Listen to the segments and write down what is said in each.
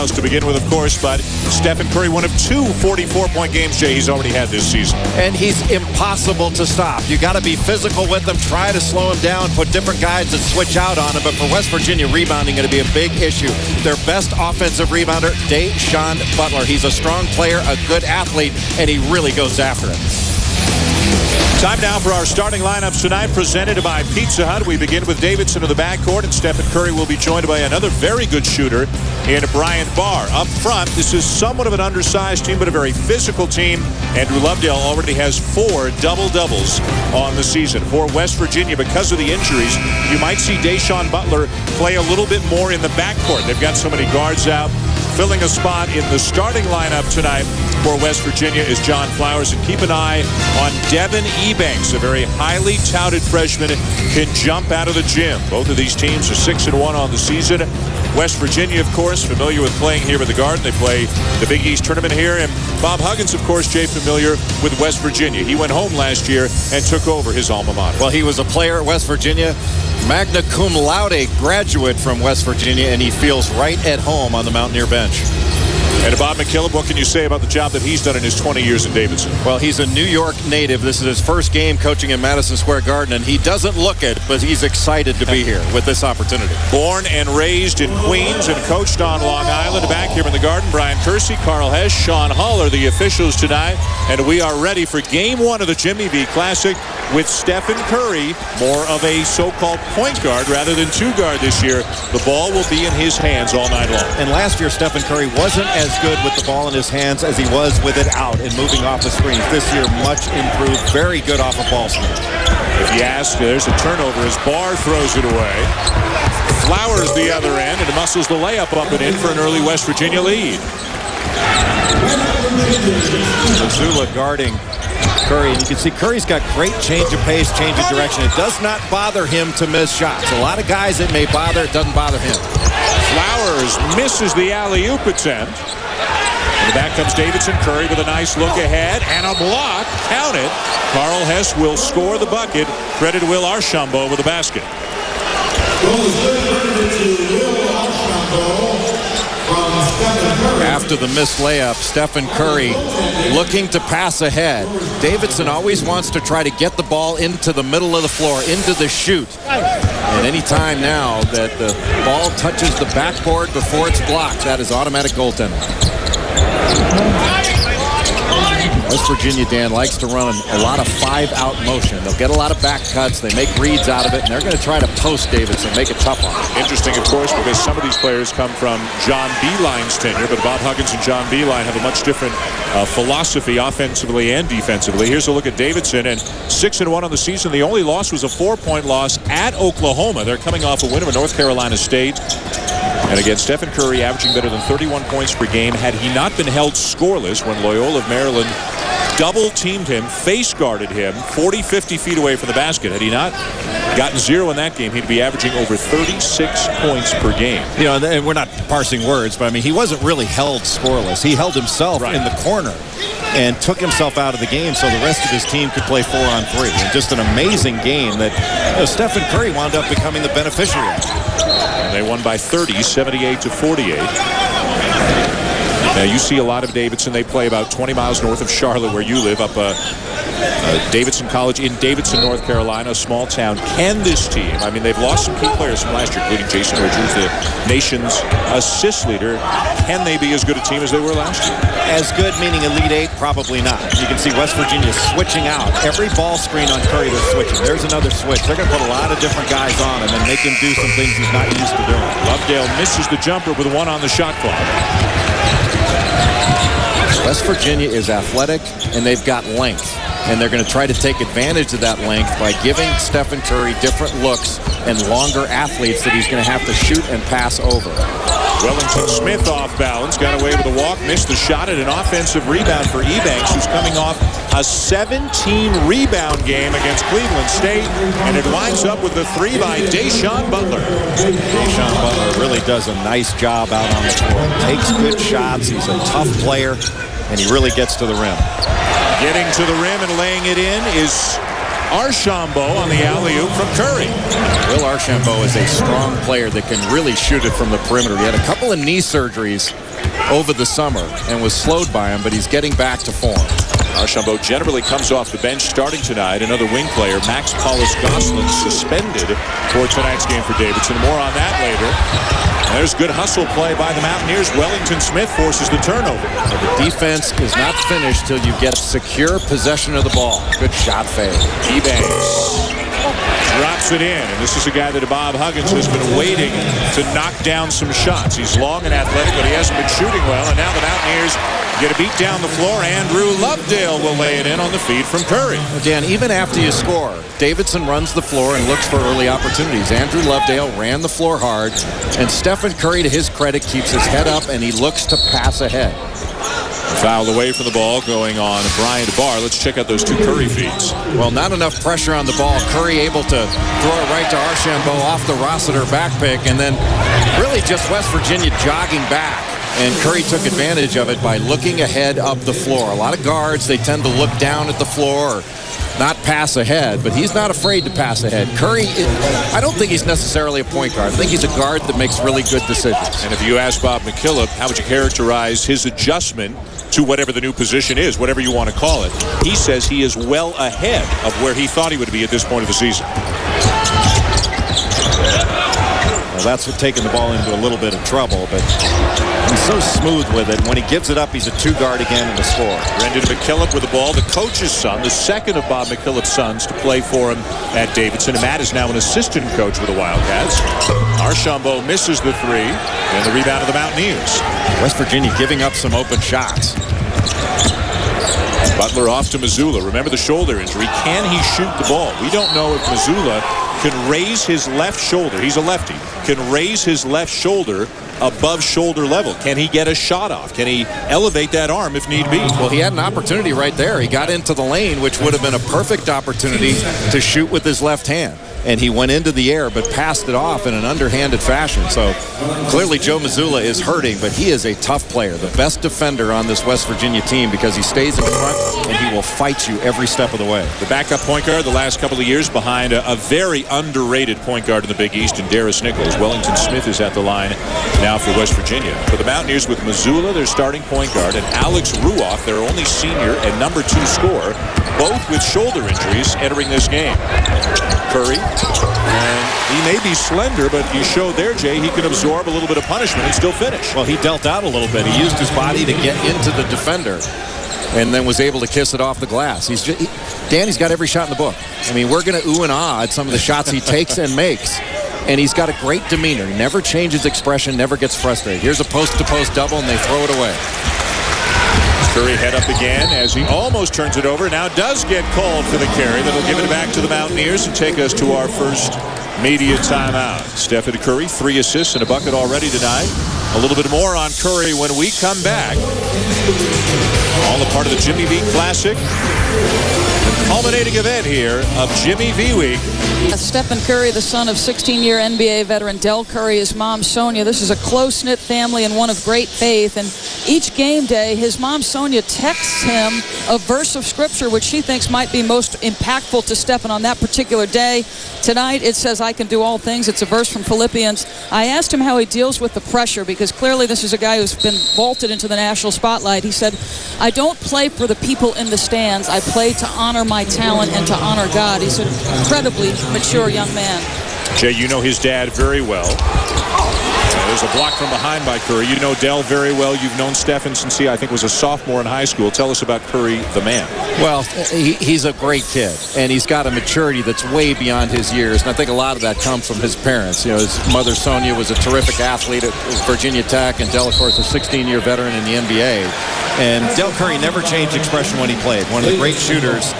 else to begin with, of course, but Stephen Curry, one of 2 44-point games, Jay, he's already had this season. And he's impossible to stop. You got to be physical with him, try to slow him down, put different guys that switch out on him. But for West Virginia, rebounding going to be a big issue. Their best offensive rebounder, Davidson Butler. He's a strong player, a good athlete, and he really goes after it. Time now for our starting lineups tonight, presented by Pizza Hut. We begin with Davidson in the backcourt, and Stephen Curry will be joined by another very good shooter in Bryant Barr. Up front, this is somewhat of an undersized team, but a very physical team. Andrew Lovedale already has 4 double-doubles on the season. For West Virginia, because of the injuries, you might see Davidson Butler play a little bit more in the backcourt. They've got so many guards out. Filling a spot in the starting lineup tonight for West Virginia is John Flowers. And keep an eye on Devin Ebanks, a very highly touted freshman, can jump out of the gym. Both of these teams are 6-1 on the season. West Virginia, of course, familiar with playing here at the Garden. They play the Big East tournament here. And Bob Huggins, of course, Jay, familiar with West Virginia. He went home last year and took over his alma mater. Well, he was a player at West Virginia, magna cum laude graduate from West Virginia, and he feels right at home on the Mountaineer bench. And Bob McKillop, what can you say about the job that he's done in his 20 years in Davidson? Well, he's a New York native. This is his first game coaching in Madison Square Garden, and he doesn't look it, but he's excited to be here with this opportunity. Born and raised in Queens and coached on Long Island. Back here in the Garden, Brian Kersey, Carl Hess, Sean Hull are the officials tonight, and we are ready for Game 1 of the Jimmy V Classic with Stephen Curry, more of a so-called point guard rather than 2-guard this year. The ball will be in his hands all night long. And last year, Stephen Curry wasn't as good with the ball in his hands as he was with it out and moving off the screens. This year, much improved. Very good off of ball screen. If you ask, there's a turnover as Barr throws it away. Flowers the other end and muscles the layup up and in for an early West Virginia lead. Mazzulla guarding Curry, and you can see Curry's got great change of pace, change of direction. It does not bother him to miss shots. A lot of guys it may bother, it doesn't bother him. Flowers misses the alley-oop attempt. And back comes Davidson. Curry with a nice look ahead and a block. Count it. Carl Hess will score the bucket. Credit Will Archambault with the basket. After the missed layup, Stephen Curry looking to pass ahead. Davidson always wants to try to get the ball into the middle of the floor, into the shoot. And any time now that the ball touches the backboard before it's blocked, that is automatic goaltending. West Virginia, Dan, likes to run a lot of 5-out motion. They'll get a lot of back cuts. They make reads out of it, and they're going to try to post Davidson, make it tough on him. Interesting, of course, because some of these players come from John Beilein's tenure, but Bob Huggins and John Beilein have a much different philosophy offensively and defensively. Here's a look at Davidson, and 6-1 on the season. The only loss was a 4-point loss at Oklahoma. They're coming off a win over North Carolina State. And again, Stephen Curry averaging better than 31 points per game had he not been held scoreless when Loyola of Maryland double-teamed him, face-guarded him 40, 50 feet away from the basket. Had he not gotten 0 in that game, he'd be averaging over 36 points per game. You know, and we're not parsing words, but I mean, he wasn't really held scoreless. He held himself in the corner and took himself out of the game so the rest of his team could play 4-on-3. And just an amazing game that Stephen Curry wound up becoming the beneficiary of. And they won by 30, 78-48. Now, you see a lot of Davidson. They play about 20 miles north of Charlotte, where you live, up Davidson College in Davidson, North Carolina, a small town. Can this team, I mean, they've lost some key players from last year, including Jason Richards, the nation's assist leader. Can they be as good a team as they were last year? As good, meaning Elite 8? Probably not. You can see West Virginia switching out. Every ball screen on Curry, they're switching. There's another switch. They're going to put a lot of different guys on him and make him do some things he's not used to doing. Lovedale misses the jumper with 1 on the shot clock. West Virginia is athletic, and they've got length. And they're going to try to take advantage of that length by giving Stephen Curry different looks and longer athletes that he's going to have to shoot and pass over. Wellington Smith off balance, got away with a walk, missed the shot at an offensive rebound for Ebanks, who's coming off a 17-rebound game against Cleveland State, and it winds up with the 3 by Davidson Butler. Davidson Butler really does a nice job out on the floor. Takes good shots. He's a tough player, and he really gets to the rim. Getting to the rim and laying it in is Archambault on the alley-oop from Curry. Will Archambault is a strong player that can really shoot it from the perimeter. He had a couple of knee surgeries over the summer and was slowed by him, but he's getting back to form. Archambault generally comes off the bench starting tonight. Another wing player, Max Paulus-Goslin, suspended for tonight's game for Davidson. More on that later. There's good hustle play by the Mountaineers. Wellington Smith forces the turnover. The defense is not finished till you get secure possession of the ball. Good shot fade. Ebanks drops it in, and this is a guy that Bob Huggins has been waiting to knock down some shots. He's long and athletic, but he hasn't been shooting well, and now the Mountaineers get a beat down the floor. Andrew Lovedale will lay it in on the feed from Curry. Dan, even after you score, Davidson runs the floor and looks for early opportunities. Andrew Lovedale ran the floor hard, and Stephen Curry, to his credit, keeps his head up, and he looks to pass ahead. Fouled away from the ball going on Bryant Barr. Let's check out those two Curry feeds. Well, not enough pressure on the ball. Curry able to throw it right to Archambault off the Rossiter back pick, and then really just West Virginia jogging back. And Curry took advantage of it by looking ahead up the floor. A lot of guards, they tend to look down at the floor or not pass ahead, but he's not afraid to pass ahead. Curry, I don't think he's necessarily a point guard. I think he's a guard that makes really good decisions. And if you ask Bob McKillop, how would you characterize his adjustment to whatever the new position is, whatever you want to call it, he says he is well ahead of where he thought he would be at this point of the season. Well, that's what taking the ball into a little bit of trouble, but he's so smooth with it. When he gives it up, he's a two-guard again in the score. Brendan McKillop with the ball, the coach's son, the second of Bob McKillop's sons to play for him at Davidson. And Matt is now an assistant coach with the Wildcats. Archambault misses the three, and the rebound of the Mountaineers. West Virginia giving up some open shots. Butler off to Missoula. Remember the shoulder injury. Can he shoot the ball? We don't know if Missoula can raise his left shoulder. He's a lefty. Can raise his left shoulder above shoulder level. Can he get a shot off? Can he elevate that arm if need be? Well, he had an opportunity right there. He got into the lane, which would have been a perfect opportunity to shoot with his left hand. And he went into the air but passed it off in an underhanded fashion. So clearly Joe Missoula is hurting, but he is a tough player, the best defender on this West Virginia team, because he stays in front and he will fight you every step of the way. The backup point guard the last couple of years behind a very underrated point guard in the Big East, and Darius Nichols. Wellington Smith is at the line now for West Virginia. For the Mountaineers with Missoula, their starting point guard, and Alex Ruoff, their only senior and number 2 scorer, both with shoulder injuries entering this game. Curry, and he may be slender, but you showed there, Jay, he can absorb a little bit of punishment and still finish. Well, he dealt out a little bit. He used his body to get into the defender and then was able to kiss it off the glass. Danny's got every shot in the book. I mean, we're going to ooh and ah at some of the shots he takes and makes. And he's got a great demeanor. He never changes expression, never gets frustrated. Here's a post-to-post double, and they throw it away. Curry head up again as he almost turns it over. Now does get called for the carry. That'll give it back to the Mountaineers and take us to our first media timeout. Stephen Curry, 3 assists and a bucket already tonight. A little bit more on Curry when we come back. All a part of the Jimmy V Classic. The culminating event here of Jimmy V Week. Stephen Curry, the son of 16-year NBA veteran Del Curry, his mom Sonia. This is a close-knit family and one of great faith. And each game day, his mom Sonia texts him a verse of scripture which she thinks might be most impactful to Stephen on that particular day. Tonight it says, "I can do all things." It's a verse from Philippians. I asked him how he deals with the pressure, because clearly this is a guy who's been vaulted into the national spotlight. He said, "I don't play for the people in the stands. I play to honor my talent and to honor God." He's an incredibly mature young man. Jay, you know his dad very well. There's a block from behind by Curry. You know Dell very well. You've known Stephen since he, I think, was a sophomore in high school. Tell us about Curry, the man. Well, he's a great kid, and he's got a maturity that's way beyond his years. And I think a lot of that comes from his parents. You know, his mother, Sonia, was a terrific athlete at Virginia Tech, and Del, of course, a 16-year veteran in the NBA. And Del Curry never changed expression when he played. One of the great shooters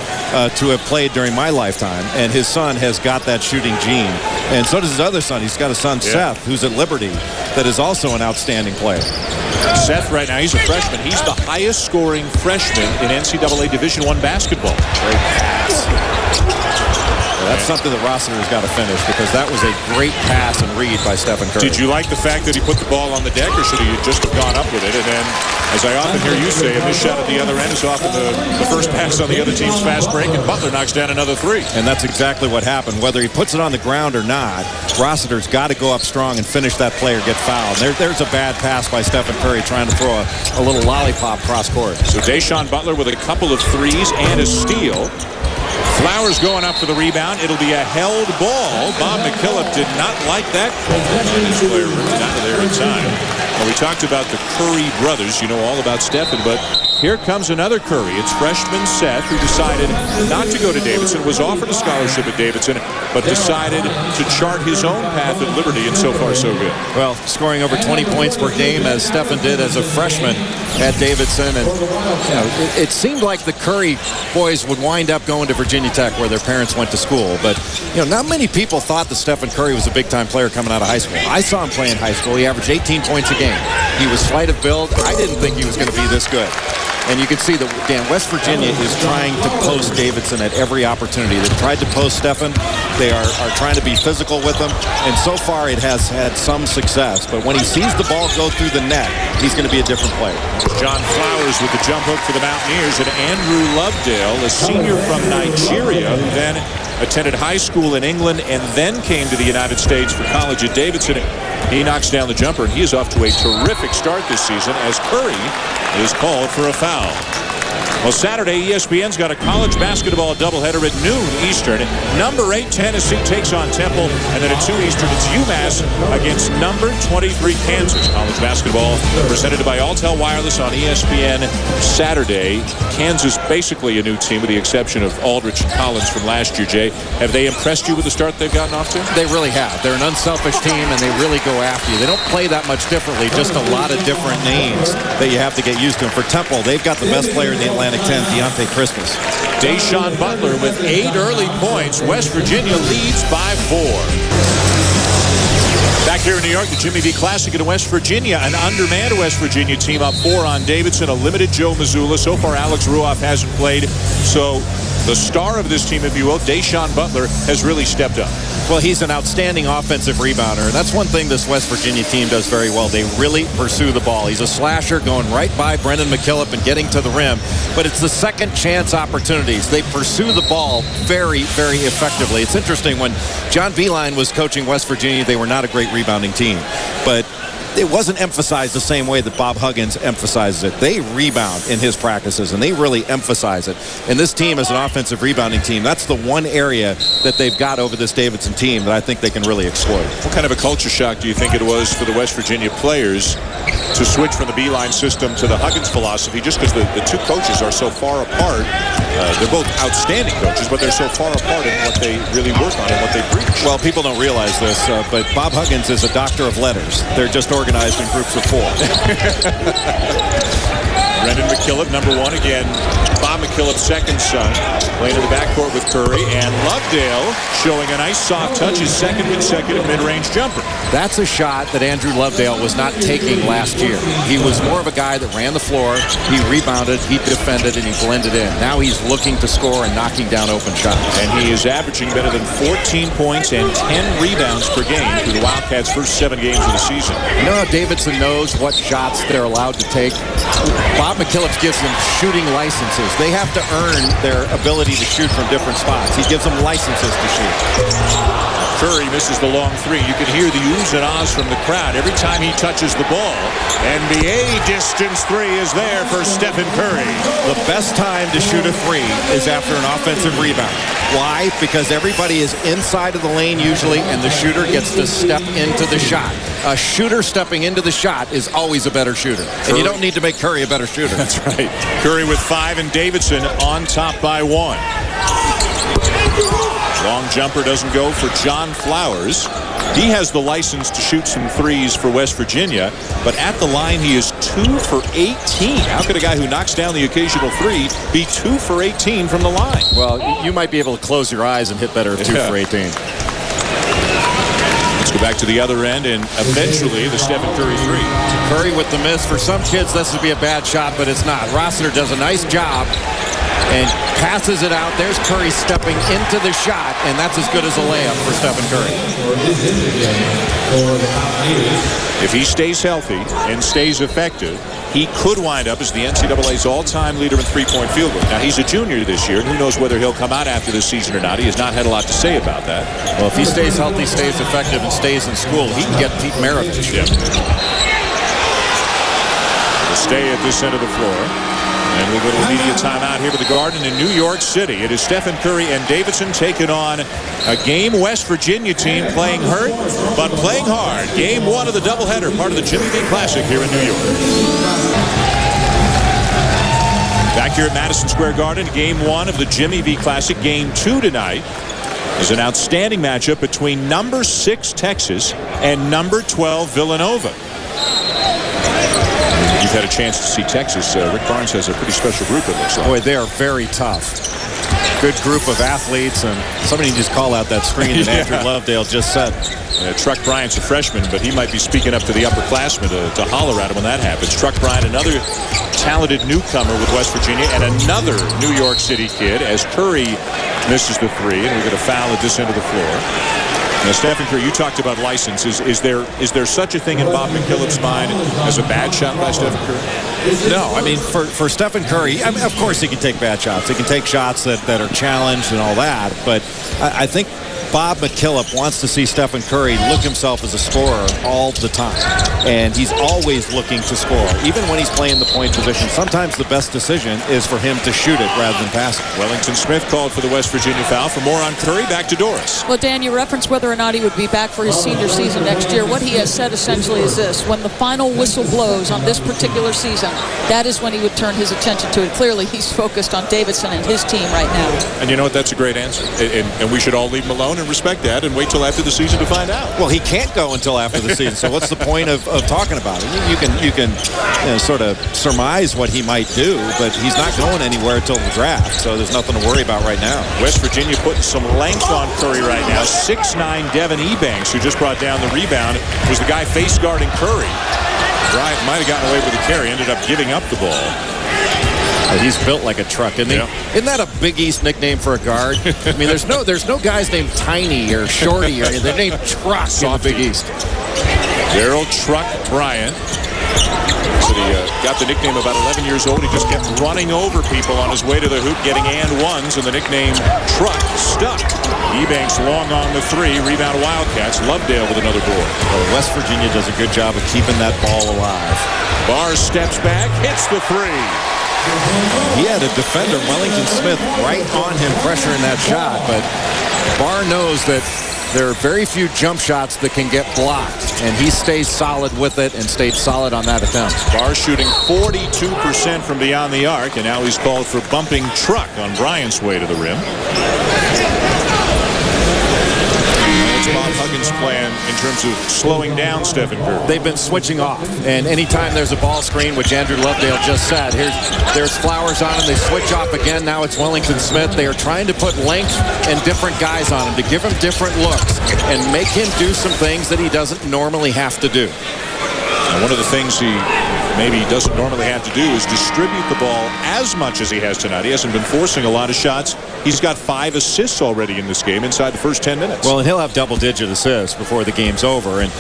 to have played during my lifetime, and his son has got that shooting gene. And so does his other son. He's got a son, Seth, who's at Liberty, that is also an outstanding player. Seth right now, he's a freshman. He's the highest scoring freshman in NCAA Division I basketball. Great pass. That's something that Rossiter's got to finish, because that was a great pass and read by Stephen Curry. Did you like the fact that he put the ball on the deck, or should he just have gone up with it? And then, as I often hear you say, a missed shot at the other end is often the first pass on the other team's fast break, and Butler knocks down another three. And that's exactly what happened. Whether he puts it on the ground or not, Rossiter's got to go up strong and finish that play or get fouled. There's a bad pass by Stephen Curry trying to throw a little lollipop cross court. So Deshaun Butler with a couple of threes and a steal. Flowers going up for the rebound. It'll be a held ball. Bob McKillop did not like that. This player ripped it out of there in time. Well, we talked about the Curry brothers. You know all about Stephen, but here comes another Curry. It's freshman Seth, who decided not to go to Davidson, was offered a scholarship at Davidson, but decided to chart his own path at Liberty, and so far so good. Well, scoring over 20 points per game, as Stephen did as a freshman at Davidson. And it seemed like the Curry boys would wind up going to Virginia Tech, where their parents went to school. But not many people thought that Stephen Curry was a big-time player coming out of high school. I saw him play in high school. He averaged 18 points a game. He was slight of build. I didn't think he was going to be this good. And you can see that, Dan, West Virginia is trying to post Davidson at every opportunity. They've tried to post Stephen. They are trying to be physical with him. And so far it has had some success. But when he sees the ball go through the net, he's going to be a different player. John Flowers with the jump hook for the Mountaineers, and Andrew Lovedale, a senior from Nigeria, who then attended high school in England and then came to the United States for college at Davidson. He knocks down the jumper, and he is off to a terrific start this season as Curry is called for a foul. Well, Saturday, ESPN's got a college basketball doubleheader at noon Eastern. Number 8, Tennessee takes on Temple, and then at 2 Eastern, it's UMass against number 23, Kansas. College basketball presented by Altel Wireless on ESPN Saturday. Kansas basically a new team with the exception of Aldrich and Collins from last year, Jay. Have they impressed you with the start they've gotten off to? They really have. They're an unselfish team, and they really go after you. They don't play that much differently, just a lot of different names that you have to get used to. And for Temple, they've got the best player in the Atlantic 10, Deontay Christmas. Deshaun Butler with 8 early points. West Virginia leads by 4. Back here in New York, the Jimmy V Classic in West Virginia. An undermanned West Virginia team up 4 on Davidson. A limited Joe Mazzulla. So far, Alex Ruoff hasn't played. So the star of this team, if you will, Deshaun Butler, has really stepped up. Well, he's an outstanding offensive rebounder, and that's one thing this West Virginia team does very well. They really pursue the ball. He's a slasher going right by Brendan McKillop and getting to the rim, but it's the second chance opportunities. They pursue the ball very, very effectively. It's interesting, when John Beilein was coaching West Virginia, they were not a great rebounding team, but it wasn't emphasized the same way that Bob Huggins emphasizes it. They rebound in his practices, and they really emphasize it. And this team is an offensive rebounding team. That's the one area that they've got over this Davidson team that I think they can really exploit. What kind of a culture shock do you think it was for the West Virginia players to switch from the Beilein system to the Huggins philosophy, just because the two coaches are so far apart? They're both outstanding coaches, but they're so far apart in what they really work on and what they preach. Well, people don't realize this, but Bob Huggins is a doctor of letters. They're just organized in groups of 4. Brendan McKillop, number 1 again. Bob McKillop's second son, playing in the backcourt with Curry, and Lovedale showing a nice soft touch, his second consecutive mid-range jumper. That's a shot that Andrew Lovedale was not taking last year. He was more of a guy that ran the floor, he rebounded, he defended, and he blended in. Now he's looking to score and knocking down open shots. And he is averaging better than 14 points and 10 rebounds per game through the Wildcats' first 7 games of the season. You know how Davidson knows what shots they're allowed to take? Bob McKillop gives them shooting licenses. They have to earn their ability to shoot from different spots. He gives them licenses to shoot. Curry misses the long 3. You can hear the oohs and ahs from the crowd every time he touches the ball. NBA distance 3 is there for Stephen Curry. The best time to shoot a 3 is after an offensive rebound. Why? Because everybody is inside of the lane usually, and the shooter gets to step into the shot. A shooter stepping into the shot is always a better shooter. And you don't need to make Curry a better shooter. That's right. Curry with 5 and Davidson on top by 1. Long jumper doesn't go for John Flowers. He has the license to shoot some 3s for West Virginia, but at the line he is 2 for 18. How could a guy who knocks down the occasional 3 be 2 for 18 from the line? Well, you might be able to close your eyes and hit better at 2 for 18. Let's go back to the other end, and eventually the Stephen Curry 3. Curry with the miss. For some kids, this would be a bad shot, but it's not. Rossiter does a nice job and passes it out. There's Curry stepping into the shot, and that's as good as a layup for Stephen Curry. If he stays healthy and stays effective, he could wind up as the NCAA's all-time leader in three-point field goal. Now, he's a junior this year, and who knows whether he'll come out after this season or not. He has not had a lot to say about that. Well, if he stays healthy, stays effective, and stays in school, he can get Pete Maravich. Yep. We'll stay at this end of the floor. And we'll go to the media timeout here at the Garden in New York City. It is Stephen Curry and Davidson taking on a game West Virginia team playing hurt, but playing hard. Game 1 of the doubleheader, part of the Jimmy V Classic here in New York. Back here at Madison Square Garden, Game 1 of the Jimmy V Classic. Game 2 tonight is an outstanding matchup between number 6 Texas and number 12 Villanova. You've had a chance to see Texas. Rick Barnes has a pretty special group, it looks like. Boy, they are very tough. Good group of athletes, and somebody just call out that screen that Andrew Lovedale just said. Truck Bryant's a freshman, but he might be speaking up to the upperclassmen to holler at him when that happens. Truck Bryant, another talented newcomer with West Virginia, and another New York City kid as Curry misses the three, and we get a foul at this end of the floor. Now, Stephen Curry, you talked about licenses. Is there such a thing in Bob McKillop's mind as a bad shot by Stephen Curry? No, I mean, for Stephen Curry, I mean, of course he can take bad shots. He can take shots that are challenged and all that. But I think Bob McKillop wants to see Stephen Curry look himself as a scorer all the time. And he's always looking to score. Even when he's playing the point position, sometimes the best decision is for him to shoot it rather than pass it. Wellington Smith called for the West Virginia foul. For more on Curry, back to Doris. Well, Dan, you referenced whether or not he would be back for his senior season next year. What he has said essentially is this: when the final whistle blows on this particular season, that is when he would turn his attention to it. Clearly, he's focused on Davidson and his team right now. And you know what? That's a great answer. And we should all leave him alone and respect that and wait till after the season to find out. Well, he can't go until after the season, so what's the point of talking about it? You can sort of surmise what he might do, but he's not going anywhere until the draft, so there's nothing to worry about right now. West Virginia putting some length on Curry right now. 6'9" Devin Ebanks, who just brought down the rebound, was the guy face guarding Curry. Bryant might have gotten away with the carry, ended up giving up the ball. He's built like a truck, isn't he? Yeah. Isn't that a Big East nickname for a guard? I mean, there's no guys named Tiny or Shorty, or they're named Truck in the Big East. Gerald Truck Bryant. So he got the nickname about 11 years old. He just kept running over people on his way to the hoop, getting and ones, and the nickname Truck stuck. Ebanks long on the three. Rebound Wildcats. Lovedale with another board. Well, West Virginia does a good job of keeping that ball alive. Barr steps back, hits the three. He had a defender, Wellington Smith, right on him pressuring that shot, but Barr knows that there are very few jump shots that can get blocked, and he stays solid with it and stayed solid on that attempt. Barr shooting 42% from beyond the arc, and now he's called for bumping Truck on Bryant's way to the rim. What's Bob Huggins' plan in terms of slowing down Stephen Curry? They've been switching off, and anytime there's a ball screen, which Andrew Lovedale just said, there's Flowers on him, they switch off again, now it's Wellington Smith. They are trying to put length and different guys on him to give him different looks and make him do some things that he doesn't normally have to do. And one of the things he maybe doesn't normally have to do is distribute the ball as much as he has tonight. He hasn't been forcing a lot of shots. He's got 5 assists already in this game inside the first 10 minutes. Well, and he'll have double-digit assists before the game's over. And,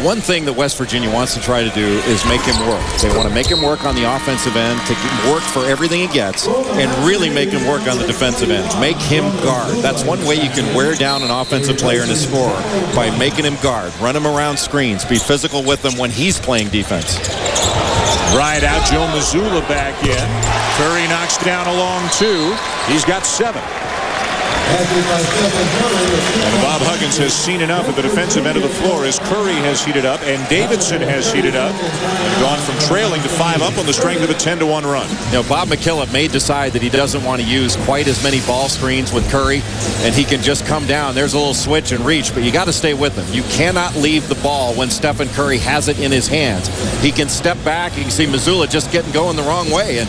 one thing that West Virginia wants to try to do is make him work. They want to make him work on the offensive end, to work for everything he gets, and really make him work on the defensive end. Make him guard. That's one way you can wear down an offensive player and a scorer, by making him guard. Run him around screens. Be physical with him when he's playing defense. Bryant out, Joe Mazzulla back in. Curry knocks down a long 2. He's got 7. And Bob Huggins has seen enough at the defensive end of the floor as Curry has heated up and Davidson has heated up and gone from trailing to 5 up on the strength of a 10-1 run. Bob McKillop may decide that he doesn't want to use quite as many ball screens with Curry, and he can just come down. There's a little switch and reach, but you got to stay with him. You cannot leave the ball when Stephen Curry has it in his hands. He can step back. You can see Mazzulla just going the wrong way. And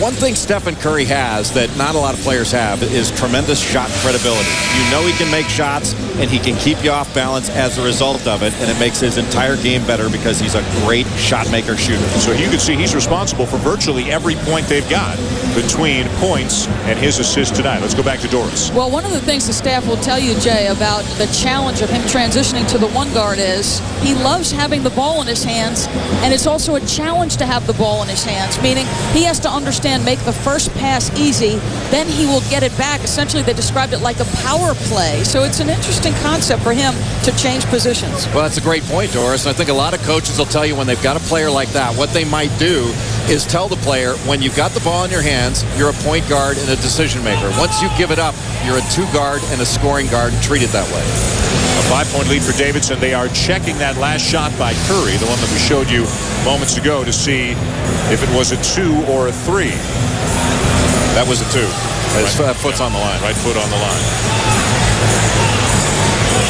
one thing Stephen Curry has that not a lot of players have is tremendous shot credibility. You know he can make shots, and he can keep you off balance as a result of it, and it makes his entire game better because he's a great shot maker shooter. So you can see he's responsible for virtually every point they've got between points and his assist tonight. Let's go back to Doris. Well, one of the things the staff will tell you, Jay, about the challenge of him transitioning to the one guard is he loves having the ball in his hands, and it's also a challenge to have the ball in his hands, meaning he has to understand, make the first pass easy, then he will get it back. Essentially, they described it like a power play. So it's an interesting concept for him to change positions. Well, that's a great point, Doris. And I think a lot of coaches will tell you when they've got a player like that, what they might do is tell the player, when you've got the ball in your hands, you're a point guard and a decision maker. Once you give it up, you're a two guard and a scoring guard, and treat it that way. A 5-point lead for Davidson. They are checking that last shot by Curry, the one that we showed you moments ago, to see if it was a 2 or a 3. That was a 2. His foot's on the line. Right foot on the line.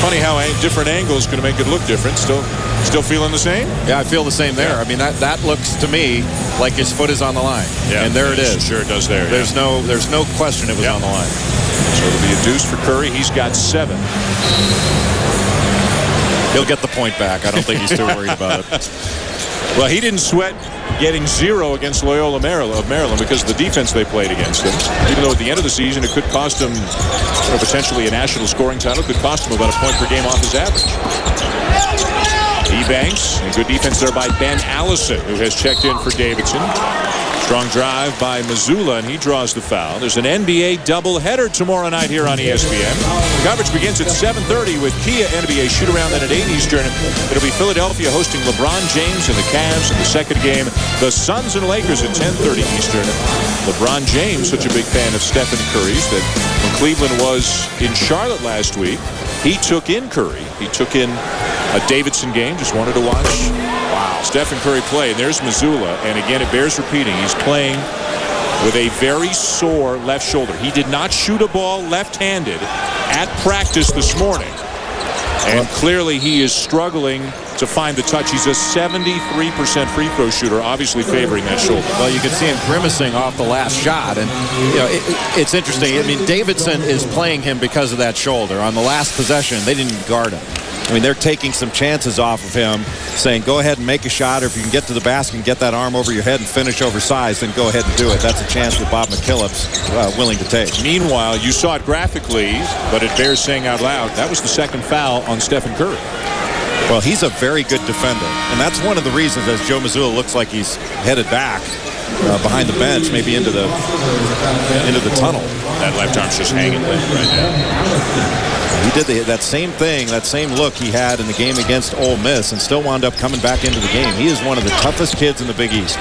Funny how different angles going to make it look different. Still feeling the same? Yeah, I feel the same there. Yeah. I mean, that looks to me like his foot is on the line. Yeah, and there it is. Sure it does there. There's no question it was on the line. So it'll be a deuce for Curry. He's got 7. He'll get the point back. I don't think he's too worried about it. Well, he didn't sweat getting 0 against Loyola Maryland because of the defense they played against him. Even though at the end of the season it could cost him potentially a national scoring title, could cost him about a point per game off his average. Ebanks, and good defense there by Ben Allison, who has checked in for Davidson. Strong drive by Mazzulla, and he draws the foul. There's an NBA doubleheader tomorrow night here on ESPN. Coverage begins at 7:30 with Kia NBA shoot-around, then at 8 Eastern. It'll be Philadelphia hosting LeBron James and the Cavs in the second game. The Suns and Lakers at 10:30 Eastern. LeBron James, such a big fan of Stephen Curry's, that when Cleveland was in Charlotte last week, he took in Curry. He took in a Davidson game, just wanted to watch Stephen Curry play. And there's Mazzulla, and again it bears repeating, he's playing with a very sore left shoulder. He did not shoot a ball left-handed at practice this morning, and clearly he is struggling to find the touch. He's a 73% free throw shooter, obviously favoring that shoulder. Well, you can see him grimacing off the last shot, and you know it's interesting. I mean, Davidson is playing him because of that shoulder. On the last possession, they didn't guard him. I mean, they're taking some chances off of him, saying, go ahead and make a shot, or if you can get to the basket and get that arm over your head and finish oversized, then go ahead and do it. That's a chance that Bob McKillop's willing to take. Meanwhile, you saw it graphically, but it bears saying out loud, that was the second foul on Stephen Curry. Well, he's a very good defender, and that's one of the reasons, as Joe Mazzulla looks like he's headed back behind the bench, maybe into the tunnel. That left arm's just hanging right now. He did that same thing, that same look he had in the game against Ole Miss, and still wound up coming back into the game. He is one of the toughest kids in the Big East.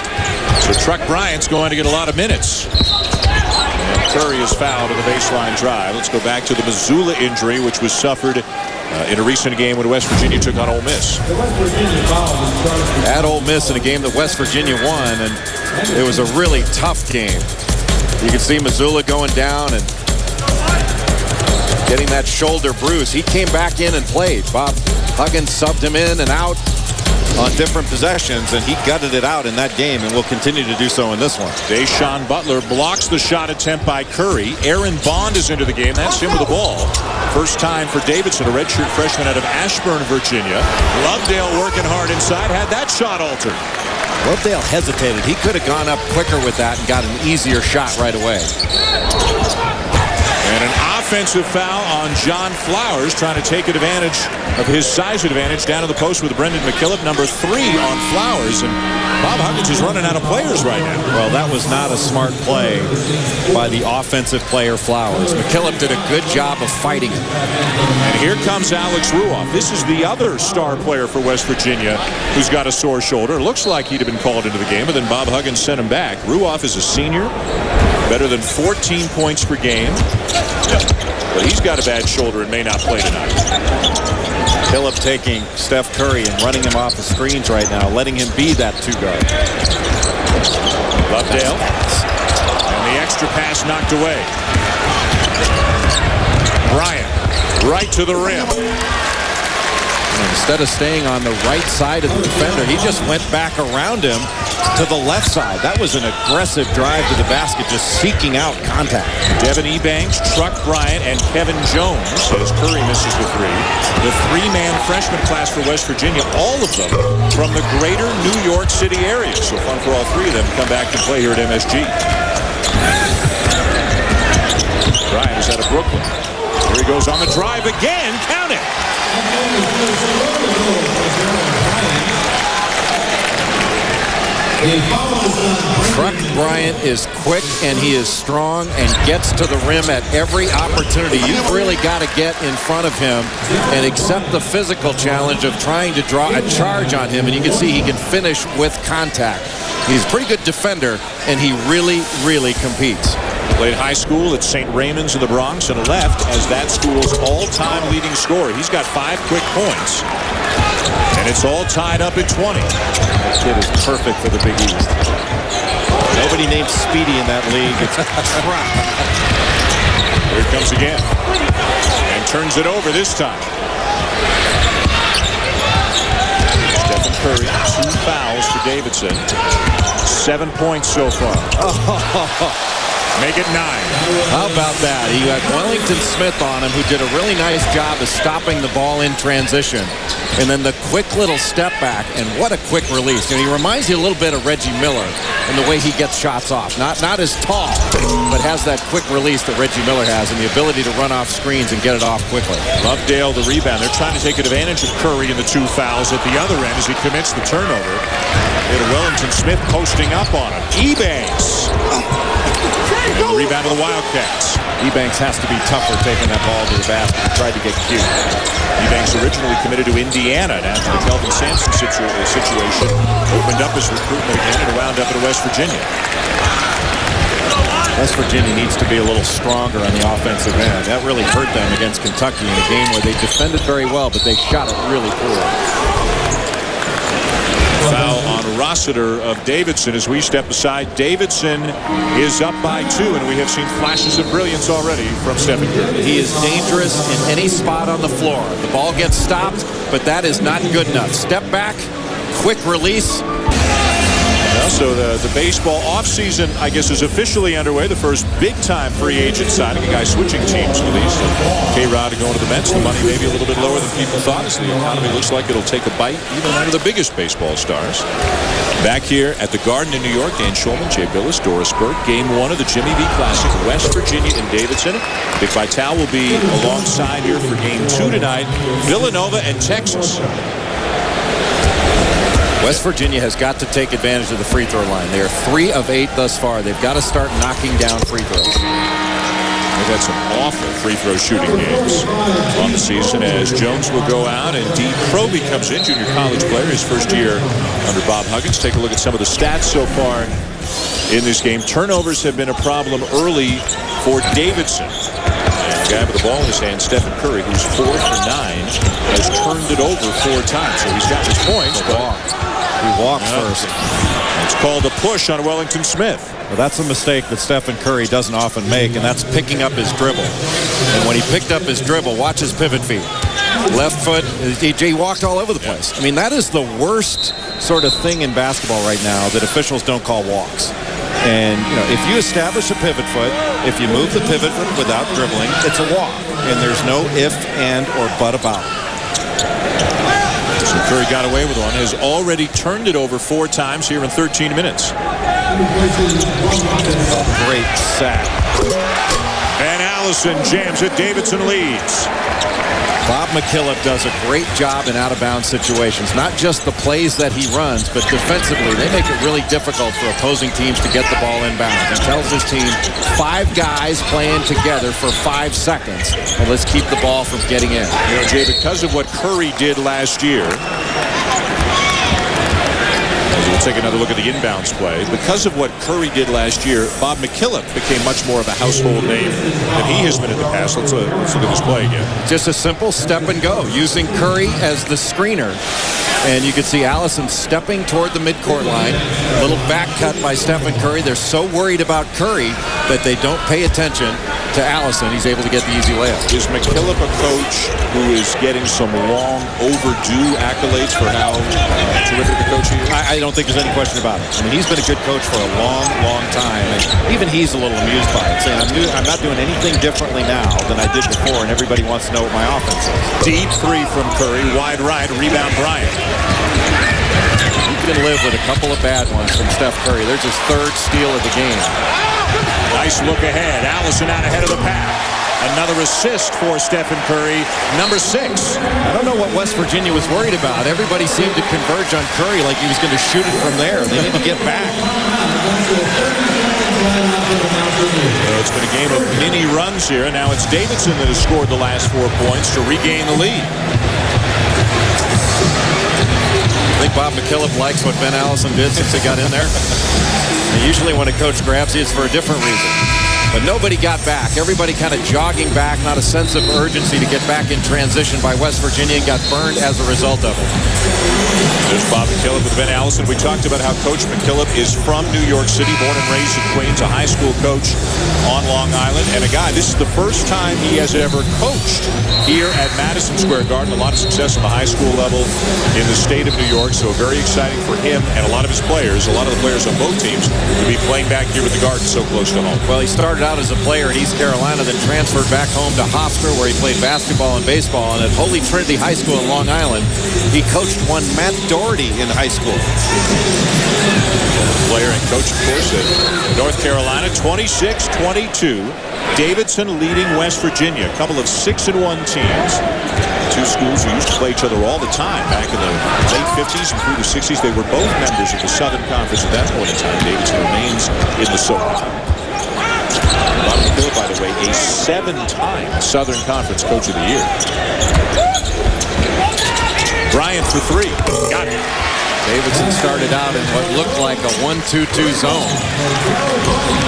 So Truck Bryant's going to get a lot of minutes. And Curry is fouled in the baseline drive. Let's go back to the Mazzulla injury, which was suffered in a recent game when West Virginia took on Ole Miss. At Ole Miss in a game that West Virginia won, and it was a really tough game. You can see Mazzulla going down and getting that shoulder bruise. He came back in and played. Bob Huggins subbed him in and out on different possessions, and he gutted it out in that game and will continue to do so in this one. Deshaun Butler blocks the shot attempt by Curry. Aaron Bond is into the game. That's him with the ball. First time for Davidson, a redshirt freshman out of Ashburn, Virginia. Lovedale working hard inside, had that shot altered. Lovedale hesitated. He could have gone up quicker with that and got an easier shot right away. And an offensive foul on John Flowers, trying to take advantage of his size advantage down to the post with Brendan McKillop, number 3 on Flowers. And Bob Huggins is running out of players right now. Well, that was not a smart play by the offensive player Flowers. McKillop did a good job of fighting it. And here comes Alex Ruoff. This is the other star player for West Virginia who's got a sore shoulder. Looks like he'd have been called into the game, but then Bob Huggins sent him back. Ruoff is a senior, better than 14 points per game. But he's got a bad shoulder and may not play tonight. Phillip taking Steph Curry and running him off the screens right now, letting him be that 2-guard. Lovedale. And the extra pass knocked away. Bryant right to the rim. And instead of staying on the right side of the defender, he just went back around him to the left side. That was an aggressive drive to the basket, just seeking out contact. Devin Ebanks, Truck Bryant, and Kevin Jones as Curry misses the three. The three-man freshman class for West Virginia, all of them from the greater New York City area. So fun for all three of them to come back and play here at MSG. Bryant is out of Brooklyn. Here he goes on the drive again. Count it. Truck Bryant is quick and he is strong and gets to the rim at every opportunity. You've really got to get in front of him and accept the physical challenge of trying to draw a charge on him. And you can see he can finish with contact. He's a pretty good defender, and he really, really competes. Played high school at St. Raymond's in the Bronx and left as that school's all-time leading scorer. He's got 5 quick points, and it's all tied up at 20. That kid is perfect for the Big East. Nobody named Speedy in that league. It's a trap. Here it comes again, and turns it over this time. Steph Curry, 2 fouls for Davidson. 7 points so far. Make it 9. How about that? He had Wellington Smith on him, who did a really nice job of stopping the ball in transition. And then the quick little step back, and what a quick release. And he reminds you a little bit of Reggie Miller in the way he gets shots off. Not as tall, but has that quick release that Reggie Miller has and the ability to run off screens and get it off quickly. Lovedale the rebound. They're trying to take advantage of Curry in the 2 fouls at the other end as he commits the turnover. And Wellington Smith posting up on him. Ebanks. And the rebound of the Wildcats. Ebanks has to be tougher taking that ball to the basket. He tried to get cute. Ebanks originally committed to Indiana, and after the Kelvin Sampson situation, opened up his recruitment again and wound up at West Virginia. West Virginia needs to be a little stronger on the offensive end. That really hurt them against Kentucky in a game where they defended very well, but they shot it really poor. Foul on Rossiter of Davidson as we step aside. Davidson is up by 2, and we have seen flashes of brilliance already from Steph Curry. He is dangerous in any spot on the floor. The ball gets stopped, but that is not good enough. Step back, quick release. So the baseball offseason, I guess, is officially underway. The first big-time free agent signing. A guy switching teams for these. K-Rod going to the Mets. The money may be a little bit lower than people thought as the economy looks like it'll take a bite even out of the biggest baseball stars. Back here at the Garden in New York, Dan Schulman, Jay Billis, Doris Burke. Game 1 of the Jimmy V Classic, West Virginia and Davidson. Dick Vitale will be alongside here for Game 2 tonight. Villanova and Texas. West Virginia has got to take advantage of the free throw line. They are 3 of 8 thus far. They've got to start knocking down free throws. They've had some awful free throw shooting games on the season as Jones will go out and Dee Proby comes in, junior college player, his first year under Bob Huggins. Take a look at some of the stats so far in this game. Turnovers have been a problem early for Davidson. The guy with the ball in his hand, Steph Curry, who's 4 for 9, has turned it over 4 times. So he's got his points, but he walked first. It's called a push on Wellington Smith. Well, that's a mistake that Stephen Curry doesn't often make, and that's picking up his dribble. And when he picked up his dribble, watch his pivot feet. Left foot, he walked all over the place. I mean, that is the worst sort of thing in basketball right now that officials don't call walks. And, you know, if you establish a pivot foot, if you move the pivot foot without dribbling, it's a walk. And there's no if, and, or but about it. So Curry got away with one. Has already turned it over 4 times here in 13 minutes. Great sack. And Allison jams it. Davidson leads. Bob McKillop does a great job in out-of-bounds situations. Not just the plays that he runs, but defensively, they make it really difficult for opposing teams to get the ball inbound. He tells his team, 5 guys playing together for 5 seconds, and let's keep the ball from getting in. You know, Jay, because of what Curry did last year, we'll take another look at the inbounds play. Because of what Curry did last year, Bob McKillop became much more of a household name than he has been in the past. Let's look at this play again. Just a simple step and go, using Curry as the screener. And you can see Allison stepping toward the midcourt line. A little back cut by Stephen Curry. They're so worried about Curry that they don't pay attention to Allison. He's able to get the easy layup. Is McKillop a coach who is getting some long overdue accolades for how terrific a coach he is? I don't think there's any question about it. I mean, he's been a good coach for a long, long time. And even he's a little amused by it, saying, I'm not doing anything differently now than I did before, and everybody wants to know what my offense is. Deep three from Curry, wide right, rebound Bryant. You can live with a couple of bad ones from Steph Curry. There's his third steal of the game. Nice look ahead. Allison out ahead of the pack. Another assist for Stephen Curry, number 6. I don't know what West Virginia was worried about. Everybody seemed to converge on Curry like he was going to shoot it from there. They need to get back. Well, it's been a game of mini runs here. Now it's Davidson that has scored the last 4 points to regain the lead. I think Bob McKillop likes what Ben Allison did since he got in there. And usually when a coach grabs you, it's for a different reason. But nobody got back. Everybody kind of jogging back, not a sense of urgency to get back in transition by West Virginia, and got burned as a result of it. There's Bob McKillop with Ben Allison. We talked about how Coach McKillop is from New York City, born and raised in Queens, a high school coach on Long Island. And a guy, this is the first time he has ever coached here at Madison Square Garden. A lot of success on the high school level in the state of New York. So very exciting for him and a lot of his players, a lot of the players on both teams, to be playing back here with the Garden so close to home. Well, he started out as a player at East Carolina, then transferred back home to Hofstra, where he played basketball and baseball. And at Holy Trinity High School in Long Island, he coached one Matt Doherty in high school. Player and coach, of course, at North Carolina, 26-22. Davidson leading West Virginia. A couple of 6-1 teams. Two schools who used to play each other all the time back in the late 50s and through the 60s. They were both members of the Southern Conference at that point in time. Davidson remains in the SoCon. Bob McKillop, by the way, a 7-time Southern Conference Coach of the Year. Bryant for 3. Got it. Davidson started out in what looked like a 1-2-2 zone.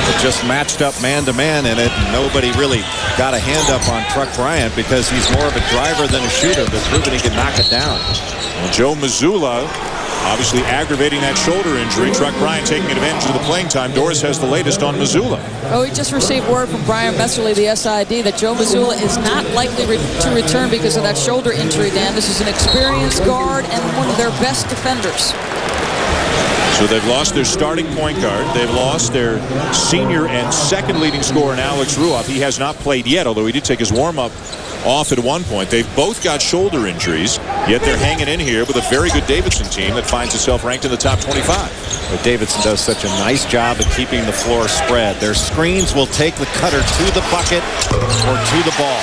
It just matched up man-to-man in it, and nobody really got a hand up on Truck Bryant because he's more of a driver than a shooter, but proven he can knock it down. Well, Joe Mazzulla obviously aggravating that shoulder injury. Truck Bryant taking advantage of the playing time. Doris has the latest on Mazzulla. Oh, he just received word from Brian Messerly, the SID, that Joe Mazzulla is not likely to return because of that shoulder injury, Dan. This is an experienced guard and one of their best defenders. So they've lost their starting point guard. They've lost their senior and second leading scorer in Alex Ruoff. He has not played yet, although he did take his warm-up off at one point. They've both got shoulder injuries, yet they're hanging in here with a very good Davidson team that finds itself ranked in the top 25. But Davidson does such a nice job of keeping the floor spread. Their screens will take the cutter to the bucket or to the ball.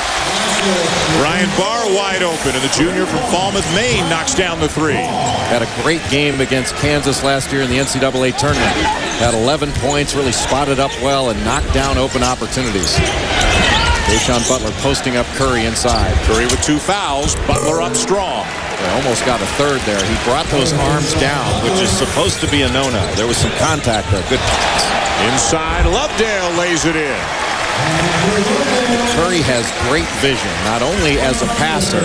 Ryan Barr wide open, and the junior from Falmouth, Maine, knocks down the 3. Had a great game against Kansas last year in the NCAA tournament. Had 11 points, really spotted up well, and knocked down open opportunities. Deshaun Butler posting up Curry inside. Curry with 2 fouls. Butler up strong. They almost got a third there. He brought those arms down, which is supposed to be a no-no. There was some contact there. Good pass. Inside, Lovedale lays it in. Curry has great vision, not only as a passer,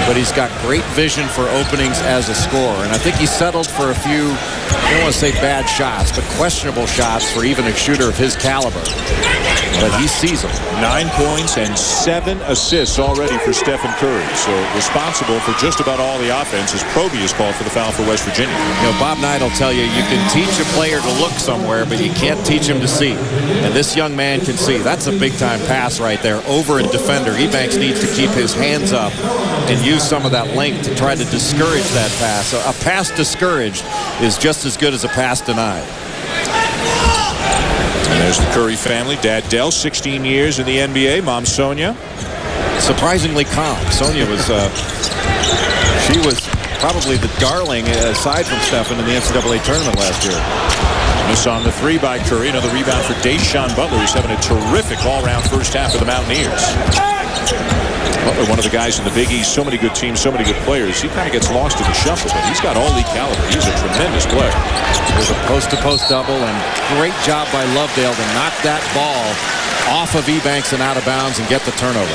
but he's got great vision for openings as a scorer. And I think he settled for a few, I don't want to say bad shots, but questionable shots for even a shooter of his caliber. But he sees them. 9 points and 7 assists already for Stephen Curry. So responsible for just about all the offense as Proby is called for the foul for West Virginia. You know, Bob Knight will tell you, you can teach a player to look somewhere, but you can't teach him to see. And this young man can see. That's a big-time pass right there over a defender. Ebanks needs to keep his hands up and use some of that length to try to discourage that pass. So a pass discouraged is just as good as a pass denied. And there's the Curry family. Dad Dell, 16 years in the NBA. Mom Sonia. Surprisingly calm. Sonia was, she was probably the darling aside from Stephen in the NCAA tournament last year. Miss on the 3 by Curry. Another rebound for Deshaun Butler, who's having a terrific all-round first half for the Mountaineers. Butler, one of the guys in the Big East, so many good teams, so many good players. He kind of gets lost in the shuffle, but he's got all-league caliber. He's a tremendous player. There's a post-to-post double, and great job by Lovedale to knock that ball off of Ebanks and out of bounds and get the turnover.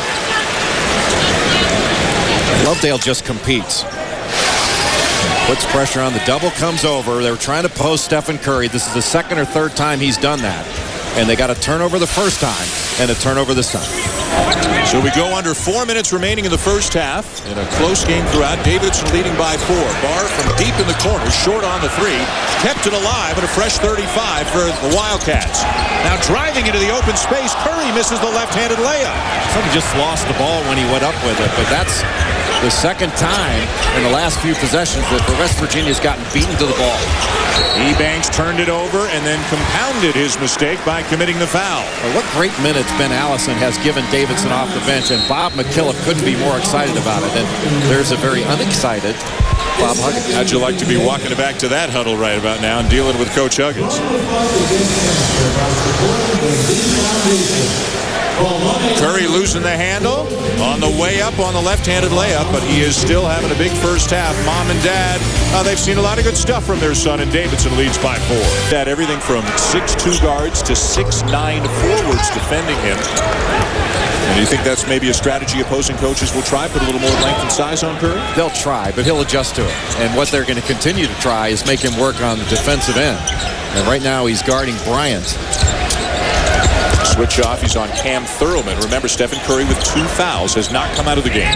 Lovedale just competes. Puts pressure on. The double comes over. They were trying to post Stephen Curry. This is the second or third time he's done that. And they got a turnover the first time. and a turnover this time. So we go under 4 minutes remaining in the first half. In a close game throughout, Davidson leading by 4. Barr from deep in the corner, short on the 3. Kept it alive at a fresh 35 for the Wildcats. Now driving into the open space, Curry misses the left-handed layup. Somebody just lost the ball when he went up with it, but that's the second time in the last few possessions that West Virginia's gotten beaten to the ball. Ebanks turned it over and then compounded his mistake by committing the foul. Well, what great minutes Ben Allison has given Davidson off the bench, and Bob McKillop couldn't be more excited about it. And there's a very unexcited Bob Huggins. How'd you like to be walking back to that huddle right about now and dealing with Coach Huggins? Curry losing the handle on the way up on the left-handed layup, but he is still having a big first half. Mom and Dad, they've seen a lot of good stuff from their son, and Davidson leads by 4. Had everything from 6'2" guards to 6'9" forwards defending him. And do you think that's maybe a strategy opposing coaches will try, put a little more length and size on Curry? They'll try, but he'll adjust to it. And what they're going to continue to try is make him work on the defensive end. And right now he's guarding Bryant. Switch off, he's on Cam Thurlman. Remember, Stephen Curry with 2 fouls has not come out of the game.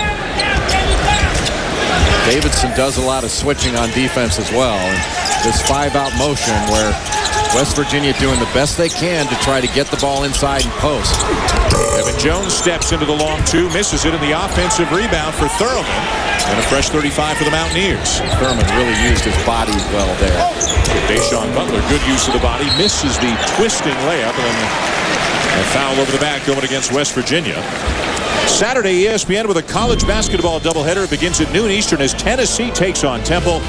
Davidson does a lot of switching on defense as well. And this 5-out motion where West Virginia doing the best they can to try to get the ball inside and post. Evan Jones steps into the long 2, misses it in the offensive rebound for Thurlman. And a fresh 35 for the Mountaineers. Thurman really used his body well there. Deshaun Butler, good use of the body, misses the twisting layup, and a foul over the back going against West Virginia. Saturday, ESPN with a college basketball doubleheader. It begins at noon Eastern as Tennessee takes on Temple.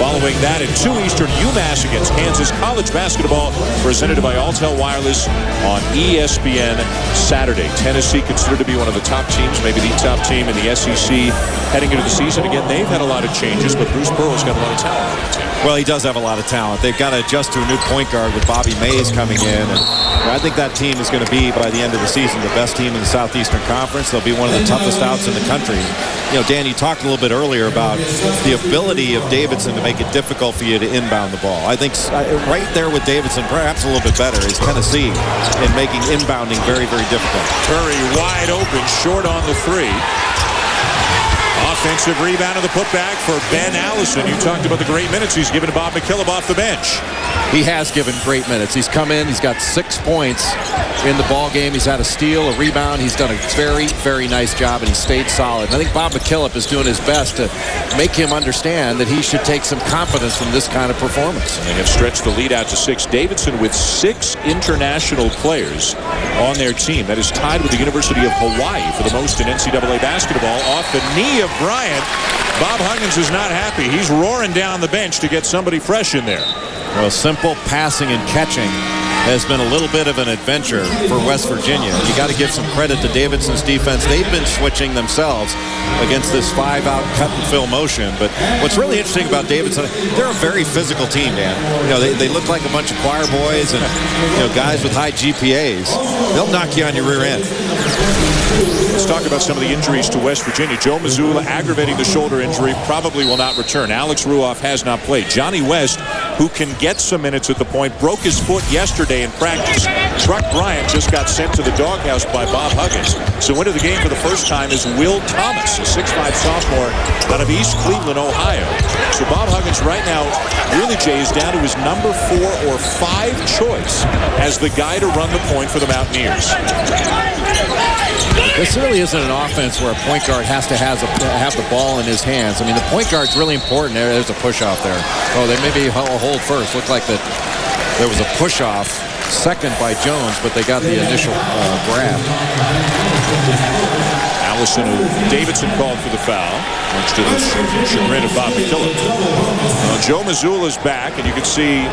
Following that at 2 Eastern, UMass against Kansas. College basketball presented by Alltel Wireless on ESPN Saturday. Tennessee considered to be one of the top teams, maybe the top team in the SEC heading into the season. Again, they've had a lot of changes, but Bruce Pearl's got a lot of talent on the team. Well, he does have a lot of talent. They've got to adjust to a new point guard with Bobby Mays coming in. And I think that team is going to be, by the end of the season, the best team in the Southeastern Conference. They'll be one of the toughest outs in the country. You know, Dan, you talked a little bit earlier about the ability of Davidson to make it difficult for you to inbound the ball. I think right there with Davidson, perhaps a little bit better, is Tennessee in making inbounding very, very difficult. Curry wide open, short on the 3. Offensive rebound of the putback for Ben Allison. You talked about the great minutes he's given to Bob McKillop off the bench. He has given great minutes. He's come in, he's got 6 points in the ball game. He's had a steal, a rebound. He's done a very, very nice job, and he stayed solid. And I think Bob McKillop is doing his best to make him understand that he should take some confidence from this kind of performance. And they have stretched the lead out to 6. Davidson with 6 international players on their team. That is tied with the University of Hawaii for the most in NCAA basketball. Off the knee of Bryant, Bob Huggins is not happy. He's roaring down the bench to get somebody fresh in there. Well, simple passing and catching has been a little bit of an adventure for West Virginia. You got to give some credit to Davidson's defense. They've been switching themselves against this 5-out cut and fill motion. But what's really interesting about Davidson, they're a very physical team, Dan. You know, they look like a bunch of choir boys and, you know, guys with high GPAs. They'll knock you on your rear end. Let's talk about some of the injuries to West Virginia. Joe Mazzulla aggravating the shoulder injury, probably will not return. Alex Ruoff has not played. Johnny West, who can get some minutes at the point, broke his foot yesterday in practice. Truck Bryant just got sent to the doghouse by Bob Huggins. So into the game for the first time is Will Thomas, a 6'5 sophomore out of East Cleveland, Ohio. So Bob Huggins right now, really, Jay, is down to his number 4 or 5 choice as the guy to run the point for the Mountaineers. This really isn't an offense where a point guard has to have the ball in his hands. I mean, the point guard's really important. There's a push-off there. Oh, they maybe hold first. Looked like that there was a push-off second by Jones, but they got the initial grab. Allison, who Davidson called for the foul, much to the chagrin of Bob McKillop. Joe Mazzulla's back, and you can see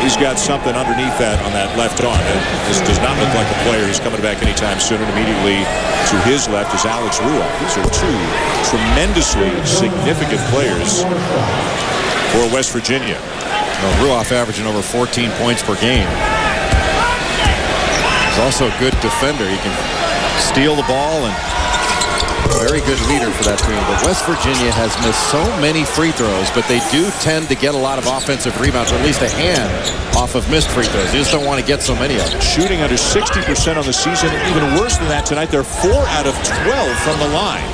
he's got something underneath that on that left arm. This does not look like a player. He's coming back anytime soon. And immediately to his left is Alex Ruoff. These are 2 tremendously significant players for West Virginia. Well, Ruoff averaging over 14 points per game. He's also a good defender. He can steal the ball and very good leader for that team. But West Virginia has missed so many free throws, but they do tend to get a lot of offensive rebounds, or at least a hand off of missed free throws. They just don't want to get so many of them. Shooting under 60% on the season. Even worse than that tonight. They're 4 out of 12 from the line.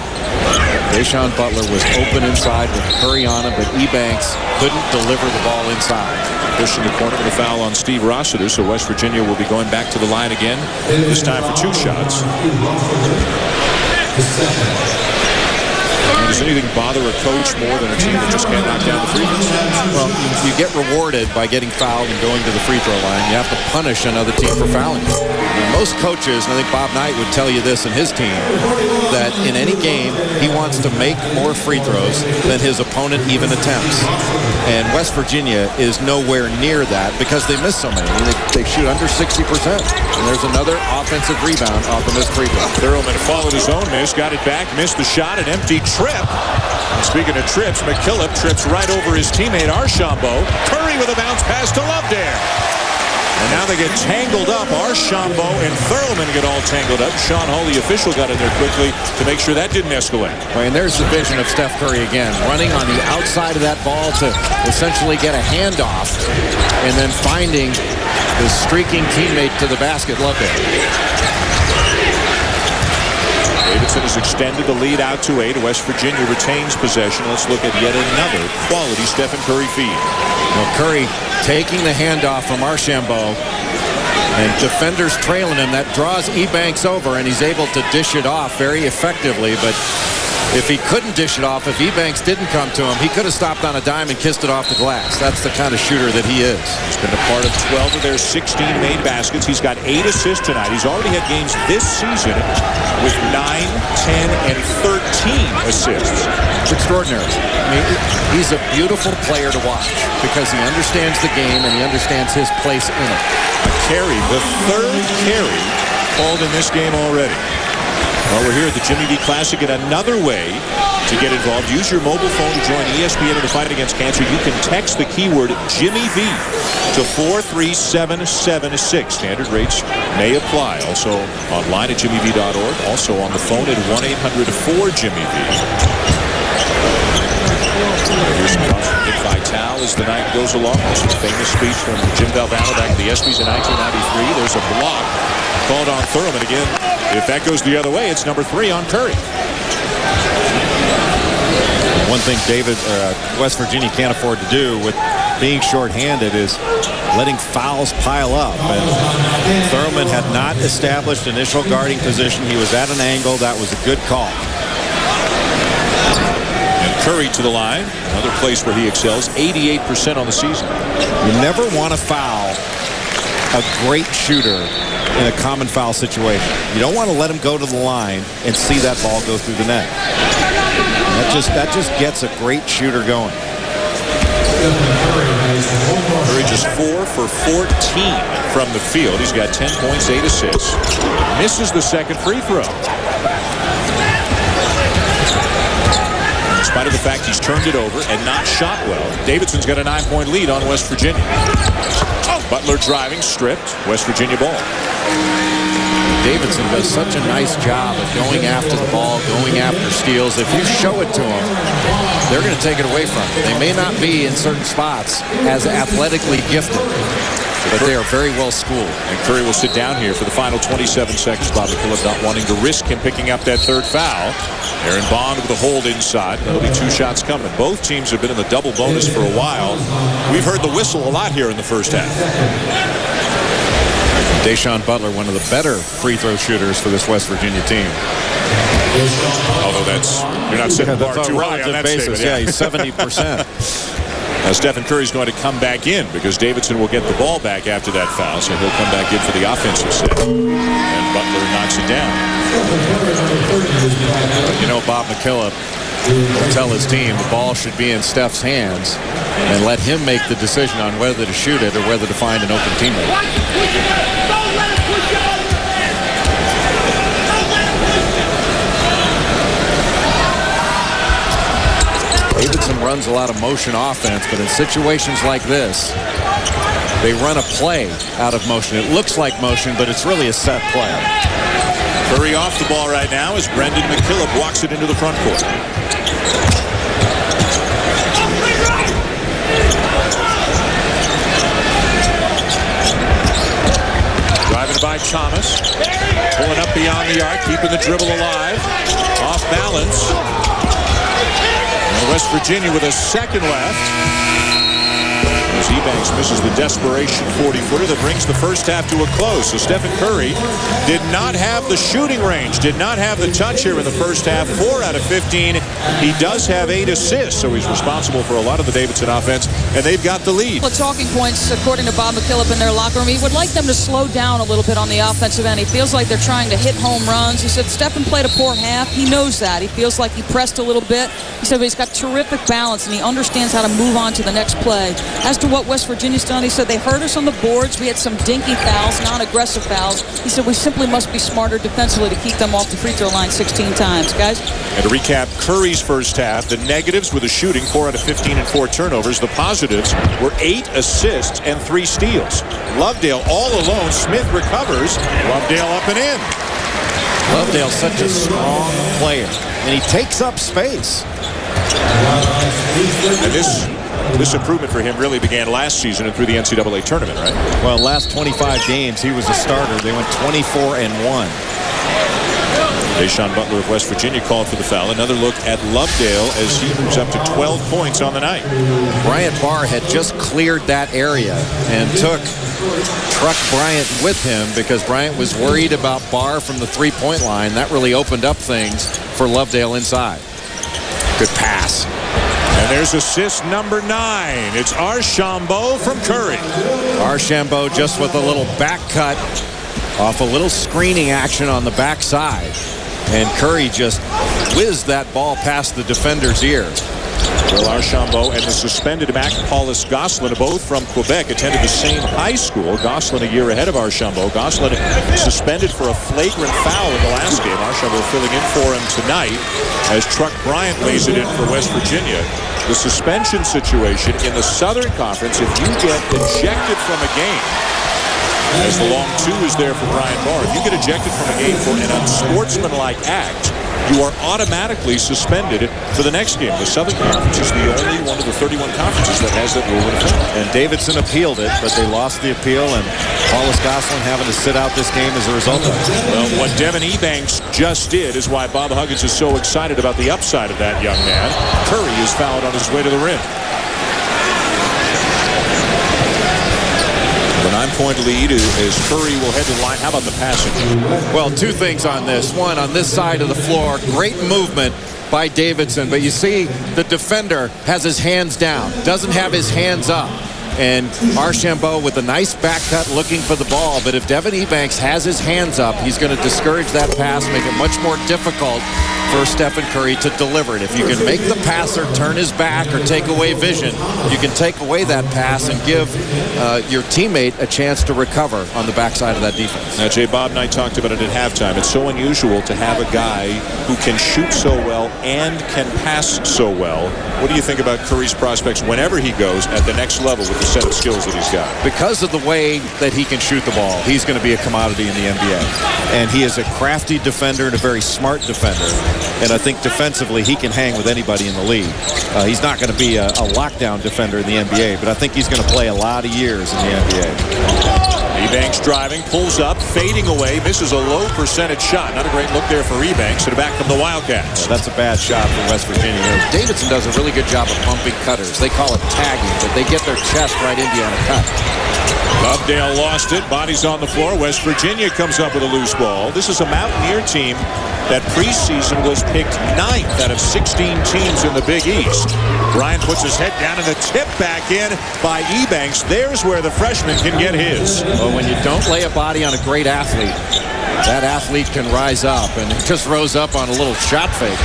Dayshawn Butler was open inside with Curry on him, but Ebanks couldn't deliver the ball inside. Push in the corner with a foul on Steve Rossiter, so West Virginia will be going back to the line again, this time for 2 shots. Does anything bother a coach more than a team that just can't knock down the free throws? Well, you get rewarded by getting fouled and going to the free throw line. You have to punish another team for fouling you. Most coaches, and I think Bob Knight would tell you this in his team, that in any game, he wants to make more free throws than his opponent even attempts. And West Virginia is nowhere near that because they miss so many. I mean, they shoot under 60%. And there's another offensive rebound off of this free throw. Thurlman followed his own miss, got it back, missed the shot, an empty trip. And speaking of trips, McKillop trips right over his teammate Archambault. Curry with a bounce pass to Loveday. And now they get tangled up. Archambault and Thurlman get all tangled up. Sean Hull, the official, got in there quickly to make sure that didn't escalate. Right, and there's the vision of Steph Curry again, running on the outside of that ball to essentially get a handoff, and then finding his streaking teammate to the basket, Loveday. Davidson has extended the lead out to 8. West Virginia retains possession. Let's look at yet another quality Stephen Curry feed. Well, Curry taking the handoff from Archambault, and defenders trailing him. That draws Ebanks over, and he's able to dish it off very effectively. But if he couldn't dish it off, if Ebanks didn't come to him, he could have stopped on a dime and kissed it off the glass. That's the kind of shooter that he is. He's been a part of 12 of their 16 made baskets. He's got 8 assists tonight. He's already had games this season with 9, 10, and 13 assists. It's extraordinary. I mean, he's a beautiful player to watch because he understands the game and he understands his place in it. A carry, the 3rd carry called in this game already. Well, we're here at the Jimmy V Classic, and another way to get involved. Use your mobile phone to join ESPN in the fight against cancer. You can text the keyword Jimmy V to 43776. Standard rates may apply. Also online at jimmyv.org. Also on the phone at 1-800-4-JIMMY-V. Here's some thoughts from Dick Vitale as the night goes along. There's a famous speech from Jim Valvano back at the ESPYs in 1993. There's a block called on Thurlman again. If that goes the other way, it's number 3 on Curry. One thing West Virginia can't afford to do with being shorthanded is letting fouls pile up. And Thurlman had not established initial guarding position. He was at an angle. That was a good call. And Curry to the line, another place where he excels, 88% on the season. You never want to foul a great shooter in a common foul situation. You don't want to let him go to the line and see that ball go through the net. That just gets a great shooter going. Curry just 4 for 14 from the field. He's got 10 points, 8 assists. Misses the second free throw. In spite of the fact he's turned it over and not shot well, Davidson's got a 9-point lead on West Virginia. Butler driving, stripped. West Virginia ball. Davidson does such a nice job of going after the ball, going after steals. If you show it to them, they're going to take it away from them. They may not be in certain spots as athletically gifted, but they are very well schooled. And Curry will sit down here for the final 27 seconds. Bob McKillop not wanting to risk him picking up that 3rd foul. Aaron Bond with a hold inside. That'll be 2 shots coming. Both teams have been in the double bonus for a while. We've heard the whistle a lot here in the first half. Dayshawn Butler, one of the better free throw shooters for this West Virginia team. Although you're not setting the bar too high on that basis. Yeah, he's 70%. Now Stephen Curry's going to come back in because Davidson will get the ball back after that foul, so he'll come back in for the offensive set. And Butler knocks it down. You know, Bob McKillop will tell his team the ball should be in Steph's hands and let him make the decision on whether to shoot it or whether to find an open teammate. Davidson runs a lot of motion offense, but in situations like this, they run a play out of motion. It looks like motion, but it's really a set play. Curry off the ball right now as Brendan McKillop walks it into the front court. Driving by Thomas. Pulling up beyond the arc, keeping the dribble alive. Off balance. And West Virginia with a second left. As Ebanks misses the desperation 40-footer that brings the first half to a close. So Stephen Curry did not have the shooting range, did not have the touch here in the first half. 4 out of 15. He does have 8 assists, so he's responsible for a lot of the Davidson offense, and they've got the lead. The talking points, according to Bob McKillop in their locker room, he would like them to slow down a little bit on the offensive end. He feels like they're trying to hit home runs. He said Stephen played a poor half. He knows that. He feels like he pressed a little bit. He said, but he's got terrific balance, and he understands how to move on to the next play. As to what West Virginia's done, he said they hurt us on the boards. We had some dinky fouls, non-aggressive fouls. He said we simply must be smarter defensively to keep them off the free throw line 16 times. Guys? And to recap Curry's first half, the negatives were the shooting, 4 out of 15 and 4 turnovers. The positives were 8 assists and 3 steals. Lovedale all alone. Smith recovers. Lovedale up and in. Lovedale's such a strong player, and he takes up space. And this improvement for him really began last season and through the NCAA tournament, right? Well, last 25 games, he was a starter. They went 24-1. Deshaun Butler of West Virginia called for the foul. Another look at Lovedale as he moves up to 12 points on the night. Bryant Barr had just cleared that area and truck Bryant with him because Bryant was worried about Barr from the three-point line. That really opened up things for Lovedale inside. Good pass. And there's assist number 9. It's Archambault from Curry. Archambault just with a little back cut off a little screening action on the backside. And Curry just whizzed that ball past the defender's ear. Well, Archambault and the suspended Mac Paulus Gosselin, both from Quebec, attended the same high school. Gosselin a year ahead of Archambault. Gosselin suspended for a flagrant foul in the last game. Archambault filling in for him tonight as Truck Bryant lays it in for West Virginia. The suspension situation in the Southern Conference, if you get ejected from a game, as the long 2 is there for Brian Barr, if you get ejected from a game for an unsportsmanlike act, you are automatically suspended for the next game. The Southern Conference is the only one of the 31 conferences that has that rule in effect. And Davidson appealed it, but they lost the appeal, and Paulus Gosselin having to sit out this game as a result of it. Well, what Devin Ebanks just did is why Bob Huggins is so excited about the upside of that young man. Curry is fouled on his way to the rim. The 9-point lead as Curry will head to the line. How about the passing? Well, 2 things on this. One, on this side of the floor, great movement by Davidson. But you see the defender has his hands down, doesn't have his hands up. And Archambault with a nice back cut looking for the ball. But if Devin Ebanks has his hands up, he's going to discourage that pass, make it much more difficult for Stephen Curry to deliver it. If you can make the passer turn his back or take away vision, you can take away that pass and give your teammate a chance to recover on the backside of that defense. Now, Jay, Bob and I talked about it at halftime. It's so unusual to have a guy who can shoot so well and can pass so well. What do you think about Curry's prospects whenever he goes at the next level with the set of skills that he's got? Because of the way that he can shoot the ball, he's going to be a commodity in the NBA. And he is a crafty defender and a very smart defender. And I think defensively he can hang with anybody in the league. He's not going to be a lockdown defender in the NBA, but I think he's going to play a lot of years in the NBA. Ebanks driving, pulls up, fading away, misses a low percentage shot. Not a great look there for Ebanks, and back from the Wildcats. That's a bad shot for West Virginia. Davidson does a really good job of bumping cutters. They call it tagging, but they get their chest right into you on a cut. Lovedale lost it. Bodies on the floor. West Virginia comes up with a loose ball. This is a Mountaineer team that preseason was picked 9th out of 16 teams in the Big East. Bryant puts his head down and the tip back in by Ebanks. There's where the freshman can get his. Well, when you don't lay a body on a great athlete, that athlete can rise up, and it just rose up on a little shot fake.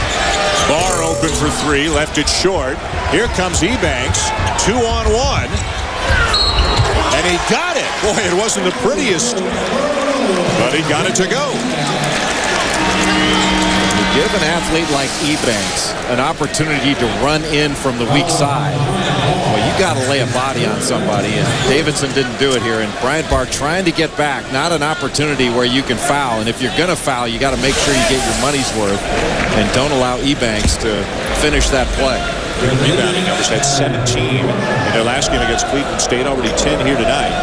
Barr open for 3, left it short. Here comes Ebanks, 2-on-1. And he got it. Boy, it wasn't the prettiest, but he got it to go. Give an athlete like Ebanks an opportunity to run in from the weak side. Well, you got to lay a body on somebody, and Davidson didn't do it here. And Bryant Barr trying to get back, not an opportunity where you can foul. And if you're going to foul, you got to make sure you get your money's worth and don't allow Ebanks to finish that play. Rebounding numbers had 17 in their last game against Cleveland State, already 10 here tonight.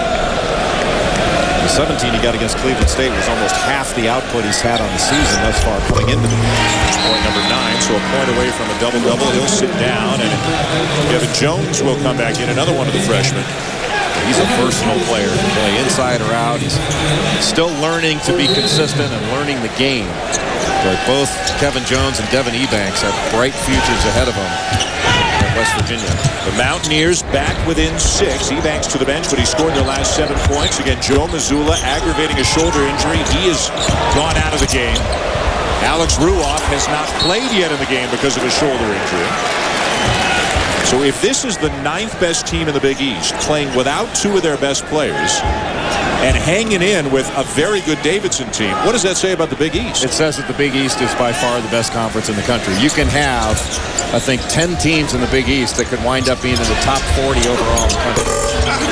The 17 he got against Cleveland State was almost half the output he's had on the season thus far coming into the game. Point number 9, so a point away from a double-double. He'll sit down, and Kevin Jones will come back in, another one of the freshmen. He's a versatile player. He can play inside or out. He's still learning to be consistent and learning the game. But both Kevin Jones and Devin Ebanks have bright futures ahead of them at West Virginia. The Mountaineers back within 6. Ebanks to the bench, but he scored their last 7 points. Again, Joe Mazzulla aggravating a shoulder injury. He is gone out of the game. Alex Ruoff has not played yet in the game because of a shoulder injury. So if this is the 9th best team in the Big East, playing without 2 of their best players and hanging in with a very good Davidson team, what does that say about the Big East? It says that the Big East is by far the best conference in the country. You can have, I think, 10 teams in the Big East that could wind up being in the top 40 overall in the country.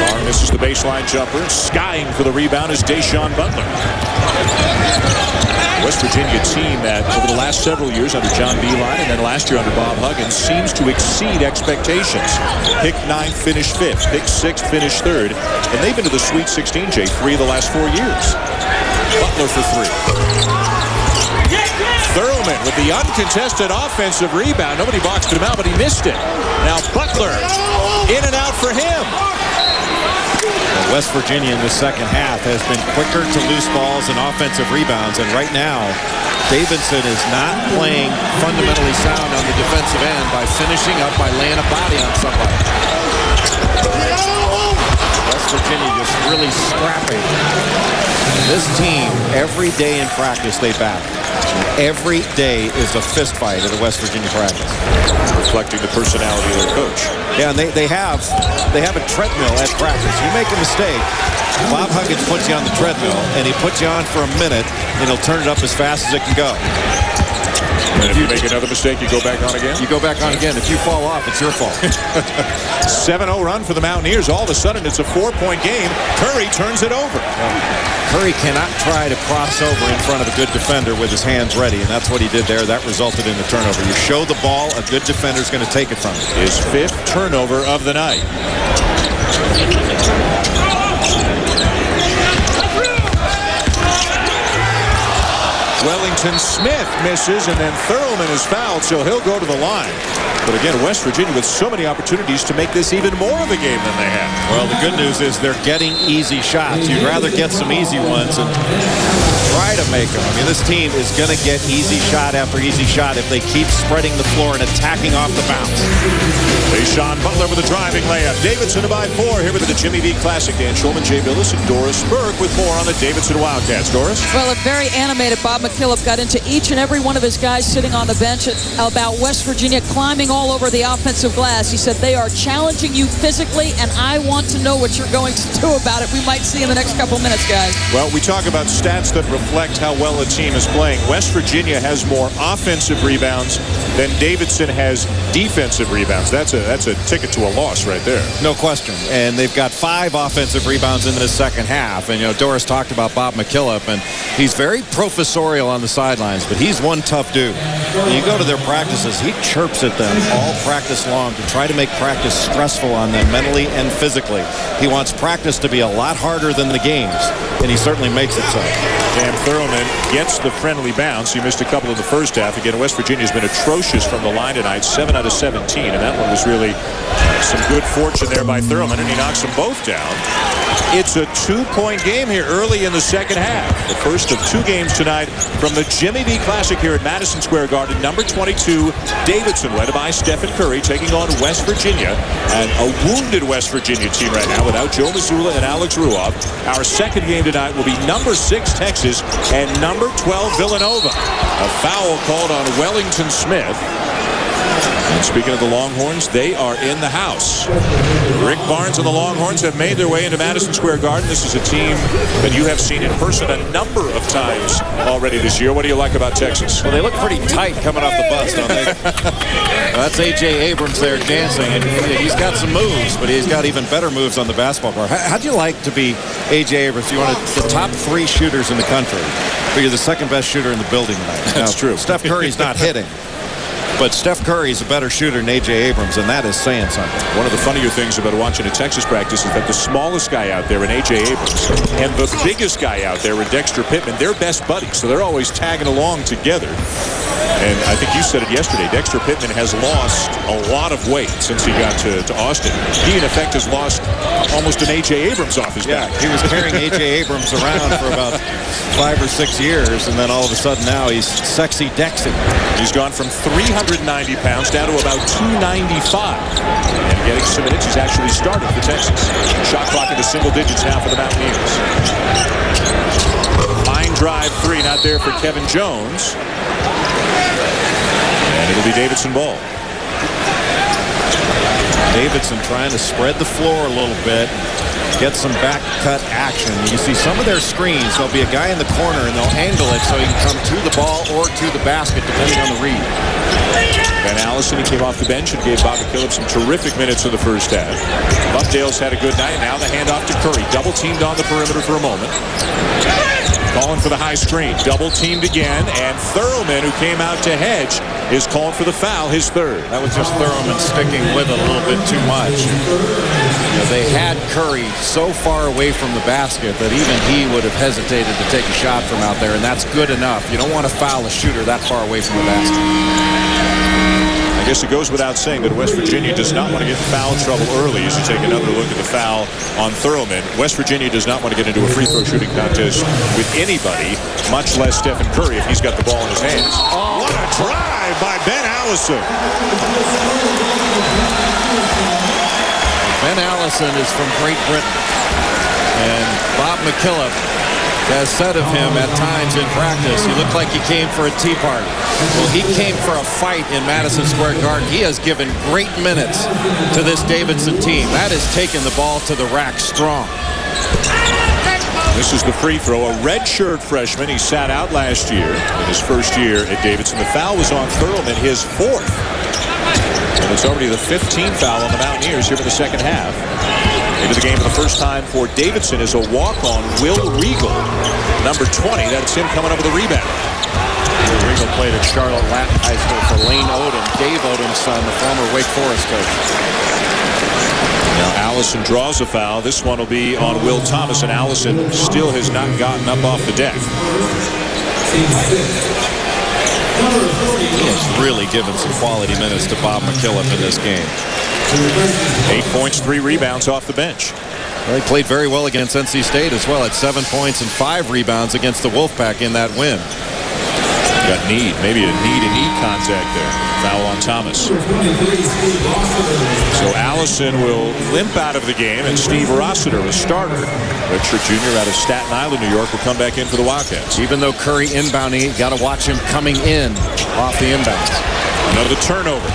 Long misses the baseline jumper. Skying for the rebound is Deshaun Butler. West Virginia team that over the last several years under John Beilein and then last year under Bob Huggins seems to exceed expectations. Pick 9th, finish 5th. Pick 6th, finish 3rd. And they've been to the Sweet 16, Jay, 3 of the last 4 years. Butler for 3. Thurlman with the uncontested offensive rebound. Nobody boxed him out, but he missed it. Now Butler in and out for him. West Virginia in the second half has been quicker to loose balls and offensive rebounds, and right now Davidson is not playing fundamentally sound on the defensive end by finishing up by laying a body on somebody. West Virginia just really scrapping. This team, every day in practice, they battle. Every day is a fist fight at a West Virginia practice. Reflecting the personality of their coach. Yeah, and they have a treadmill at practice. You make a mistake, Bob Huggins puts you on the treadmill, and he puts you on for a minute, and he'll turn it up as fast as it can go. And if you make another mistake, you go back on again? You go back on again. If you fall off, it's your fault. 7-0 run for the Mountaineers. All of a sudden, it's a 4-point game. Curry turns it over. Curry cannot try to cross over in front of a good defender with his hands ready, and that's what he did there. That resulted in the turnover. You show the ball, a good defender's going to take it from him. His 5th turnover of the night. Wellington Smith misses, and then Thurlman is fouled, so he'll go to the line. But again, West Virginia with so many opportunities to make this even more of a game than they have. Well, the good news is they're getting easy shots. You'd rather get some easy ones and try to make them. I mean, this team is going to get easy shot after easy shot if they keep spreading the floor and attacking off the bounce. Deshaun Butler with a driving layup. Davidson by 4 here with the Jimmy V Classic. Dan Schulman, Jay Billis, and Doris Burke with more on the Davidson Wildcats. Doris? Well, a very animated Bob McKillop got into each and every one of his guys sitting on the bench about West Virginia climbing all over the offensive glass. He said, they are challenging you physically, and I want to know what you're going to do about it. We might see in the next couple minutes, guys. Well, we talk about stats that reflect how well a team is playing. West Virginia has more offensive rebounds than Davidson has defensive rebounds. That's a ticket to a loss right there. No question. And they've got 5 offensive rebounds in the second half. And, you know, Doris talked about Bob McKillop, and he's very professorial on the sidelines, but he's one tough dude. When you go to their practices, he chirps at them all practice long to try to make practice stressful on them mentally and physically. He wants practice to be a lot harder than the games, and he certainly makes it so. Dan Thurlman gets the friendly bounce. He missed a couple in the first half. Again, West Virginia's been atrocious from the line tonight, 7 out of 17, and that one was really some good fortune there by Thurlman, and he knocks them both down. It's a 2-point game here early in the second half. The first of 2 games tonight from the Jimmy V Classic here at Madison Square Garden. Number 22, Davidson, led by Steph Curry, taking on West Virginia. And a wounded West Virginia team right now without Joe Mazzulla and Alex Ruoff. Our second game tonight will be number 6, Texas, and number 12, Villanova. A foul called on Wellington Smith. And speaking of the Longhorns, they are in the house. Rick Barnes and the Longhorns have made their way into Madison Square Garden. This is a team that you have seen in person a number of times already this year. What do you like about Texas? Well, they look pretty tight coming off the bus, don't they? That's A.J. Abrams there dancing, and he's got some moves, but he's got even better moves on the basketball court. How'd you like to be A.J. Abrams? You wanted the top 3 shooters in the country, but you're the second best shooter in the building tonight. That's true. Steph Curry's not hitting. But Steph Curry is a better shooter than A.J. Abrams, and that is saying something. One of the funnier things about watching a Texas practice is that the smallest guy out there in A.J. Abrams and the biggest guy out there in Dexter Pittman, they're best buddies, so they're always tagging along together. And I think you said it yesterday, Dexter Pittman has lost a lot of weight since he got to Austin. He, in effect, has lost almost an A.J. Abrams off his back. He was carrying A.J. Abrams around for about 5 or 6 years, and then all of a sudden now he's sexy Dexy. He's gone from 390 pounds down to about 295. And getting some minutes, he's actually started for Texas. Shot clock into single digits now for the Mountaineers. Line drive 3, not there for Kevin Jones. And it'll be Davidson ball. Davidson trying to spread the floor a little bit, get some back cut action. You see some of their screens, there'll be a guy in the corner and they'll angle it so he can come to the ball or to the basket depending on the read. Ben Allison, he came off the bench and gave Bob McKillop some terrific minutes in the first half. Buckdale's had a good night. Now the handoff to Curry. Double teamed on the perimeter for a moment. Calling for the high screen. Double teamed again. And Thurman, who came out to hedge, is calling for the foul, his third. That was just Thurman sticking with it a little bit too much. They had Curry so far away from the basket that even he would have hesitated to take a shot from out there, and that's good enough. You don't want to foul a shooter that far away from the basket. I guess it goes without saying that West Virginia does not want to get in foul trouble early as you take another look at the foul on Thurman. West Virginia does not want to get into a free throw shooting contest with anybody, much less Stephen Curry if he's got the ball in his hands. Oh, what a drive by Ben Allison. Ben Allison is from Great Britain, and Bob McKillop has said of him at times in practice, he looked like he came for a tea party. Well, he came for a fight in Madison Square Garden. He has given great minutes to this Davidson team. That has taken the ball to the rack strong. This is the free throw. A redshirt freshman. He sat out last year in his first year at Davidson. The foul was on Thurman, his 4th. And it's already the 15th foul on the Mountaineers here in the second half. Into the game for the first time for Davidson is a walk-on, Will Regal, number 20. That's him coming up with a rebound. Will Regal played at Charlotte Latin High School for Lane Odom, Dave Odom's son, the former Wake Forest coach. Now Allison draws a foul. This one will be on Will Thomas, and Allison still has not gotten up off the deck. He has really given some quality minutes to Bob McKillop in this game. 8 points, 3 rebounds off the bench. Well, he played very well against NC State as well, at 7 points and 5 rebounds against the Wolfpack in that win. Got maybe a knee-to-knee contact there. Foul on Thomas. So Allison will limp out of the game, and Steve Rossiter, a starter, redshirt junior out of Staten Island, New York, will come back in for the Wildcats. Even though Curry inbounding, got to watch him coming in off the inbounds. Another turnover.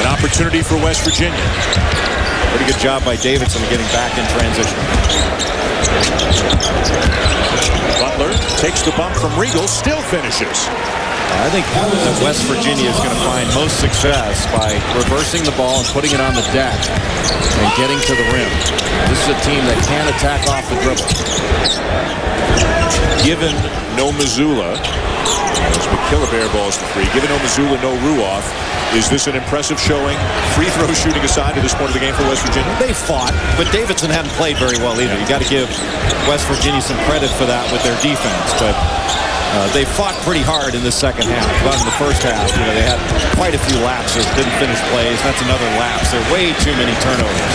An opportunity for West Virginia. Pretty good job by Davidson getting back in transition. Butler takes the bump from Regal, still finishes. I think that West Virginia is going to find most success by reversing the ball and putting it on the deck and getting to the rim. This is a team that can attack off the dribble. Given no Missoula, as McKillop airballs the 3, given no Missoula, no Ruoff, is this an impressive showing, free throw shooting aside at this point of the game for West Virginia? They fought, but Davidson hadn't played very well either. You got to give West Virginia some credit for that with their defense, but they fought pretty hard in the second half. But in the first half, they had quite a few lapses, didn't finish plays. That's another lapse. There are way too many turnovers.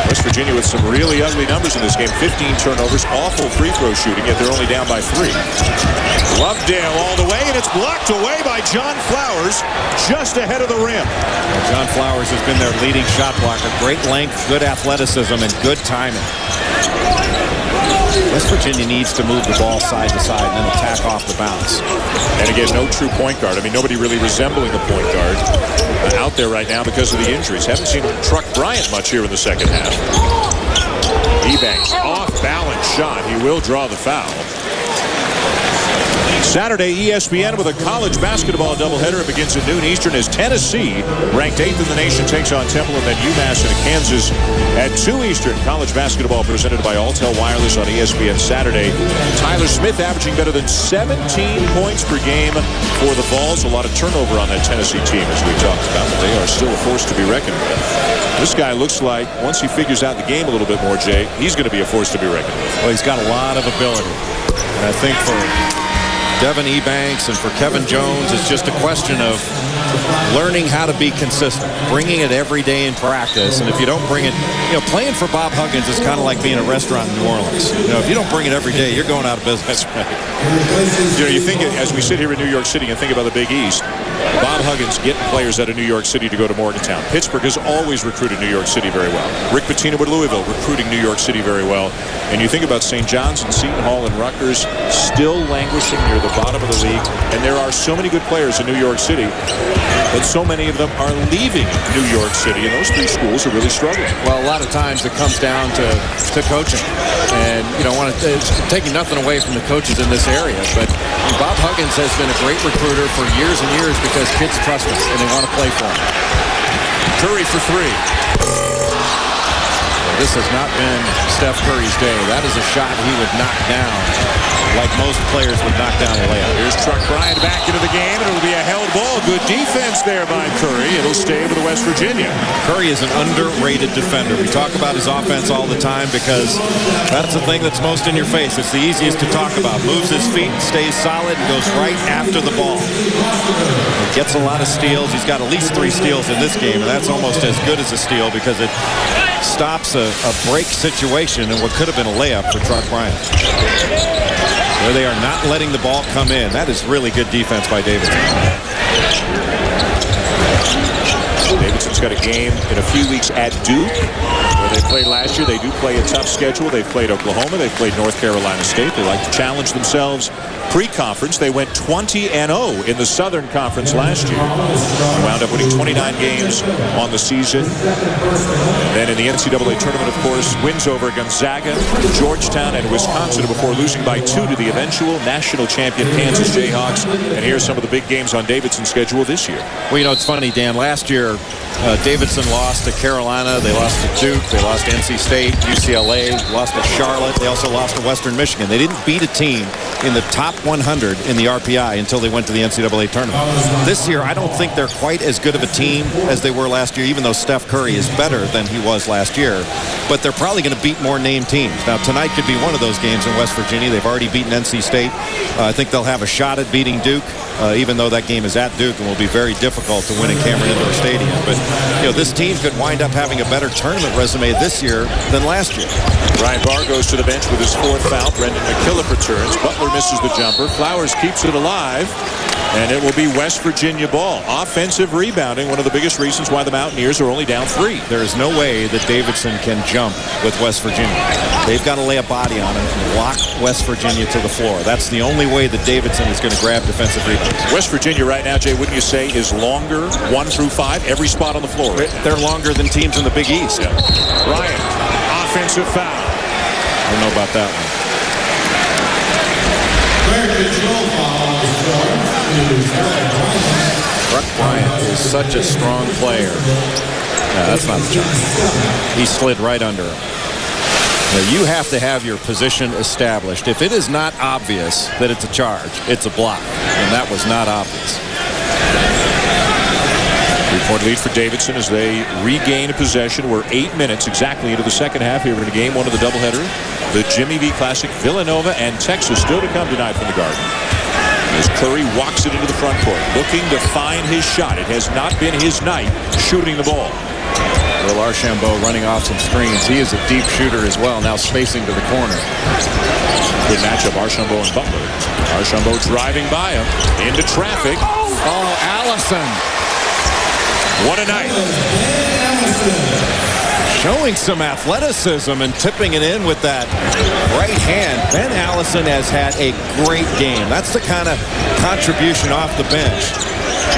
West Virginia with some really ugly numbers in this game. 15 turnovers, awful free throw shooting, yet they're only down by 3. Lovedale all the way, and it's blocked away by John Flowers just ahead of the rim. John Flowers has been their leading shot blocker. Great length, good athleticism, and good timing. West Virginia needs to move the ball side to side and then attack off the bounce. And again, no true point guard. I mean, nobody really resembling a point guard out there right now because of the injuries. Haven't seen Truck Bryant much here in the second half. Ebanks off-balance shot. He will draw the foul. Saturday, ESPN with a college basketball doubleheader. It begins at noon Eastern as Tennessee, ranked 8th in the nation, takes on Temple, and then UMass and Kansas at 2 Eastern. College basketball presented by Alltel Wireless on ESPN Saturday. Tyler Smith averaging better than 17 points per game for the Vols. A lot of turnover on that Tennessee team, as we talked about, but they are still a force to be reckoned with. This guy looks like, once he figures out the game a little bit more, Jay, he's going to be a force to be reckoned with. Well, he's got a lot of ability. And I think for Devin Ebanks and for Kevin Jones, it's just a question of learning how to be consistent, bringing it every day in practice. And if you don't bring it, playing for Bob Huggins is kind of like being a restaurant in New Orleans. If you don't bring it every day, you're going out of business. You think as we sit here in New York City and think about the Big East, Bob Huggins getting players out of New York City to go to Morgantown. Pittsburgh has always recruited New York City very well. Rick Pitino with Louisville recruiting New York City very well. And you think about St. John's and Seton Hall and Rutgers still languishing near the bottom of the league. And there are so many good players in New York City, but so many of them are leaving New York City. And those three schools are really struggling. Well, a lot of times it comes down to coaching. And you don't want to taking nothing away from the coaches in this area. But Bob Huggins has been a great recruiter for years and years because kids trust him and they want to play for him. Curry for three. This has not been Steph Curry's day. That is a shot he would knock down like most players would knock down a layup. Here's Truck Bryant back into the game, and it'll be a held ball. Good defense there by Curry. It'll stay with West Virginia. Curry is an underrated defender. We talk about his offense all the time because that's the thing that's most in your face. It's the easiest to talk about. Moves his feet, stays solid, and goes right after the ball. He gets a lot of steals. He's got at least 3 steals in this game, and that's almost as good as a steal because it stops a break situation and what could have been a layup for Truck Bryant. Where they are not letting the ball come in. That is really good defense by Davidson. Davidson's got a game in a few weeks at Duke, where they played last year. They do play a tough schedule. They've played Oklahoma. They've played North Carolina State. They like to challenge themselves pre-conference. They went 20-0 in the Southern Conference last year. They wound up winning 29 games on the season. And then in the NCAA tournament, of course, wins over Gonzaga, Georgetown, and Wisconsin before losing by 2 to the eventual national champion Kansas Jayhawks. And here's some of the big games on Davidson's schedule this year. Well, it's funny, Dan. Last year, Davidson lost to Carolina. They lost to Duke. They lost to NC State, UCLA, lost to Charlotte. They also lost to Western Michigan. They didn't beat a team in the top 100 in the RPI until they went to the NCAA tournament. This year, I don't think they're quite as good of a team as they were last year, even though Steph Curry is better than he was last year. But they're probably going to beat more named teams. Now, tonight could be one of those games in West Virginia. They've already beaten NC State. I think they'll have a shot at beating Duke, even though that game is at Duke and will be very difficult to win in Cameron Indoor Stadium. But, this team could wind up having a better tournament resume this year than last year. Ryan Barr goes to the bench with his 4th foul. Brendan McKillop returns. Butler misses the jumper. Flowers keeps it alive. And it will be West Virginia ball. Offensive rebounding, one of the biggest reasons why the Mountaineers are only down 3. There is no way that Davidson can jump with West Virginia. They've got to lay a body on him and lock West Virginia to the floor. That's the only way that Davidson is going to grab defensive rebounds. West Virginia right now, Jay, wouldn't you say, is longer 1 through 5, every spot on the floor? They're longer than teams in the Big East. Yeah. Bryant, offensive foul. I don't know about that one. Truck Bryant is such a strong player. No, that's not the charge. He slid right under him. Now, you have to have your position established. If it is not obvious that it's a charge, it's a block. And that was not obvious. 3-point lead for Davidson as they regain possession. We're 8 minutes exactly into the second half here in game 1 of the doubleheader. The Jimmy V Classic, Villanova and Texas still to come tonight from the Garden. As Curry walks it into the front court, looking to find his shot. It has not been his night shooting the ball. Will Archambault running off some screens. He is a deep shooter as well, now spacing to the corner. Good matchup, Archambault and Butler. Archambault driving by him into traffic. Oh, Allison. What a night. Showing some athleticism and tipping it in with that right hand. Ben Allison has had a great game. That's the kind of contribution off the bench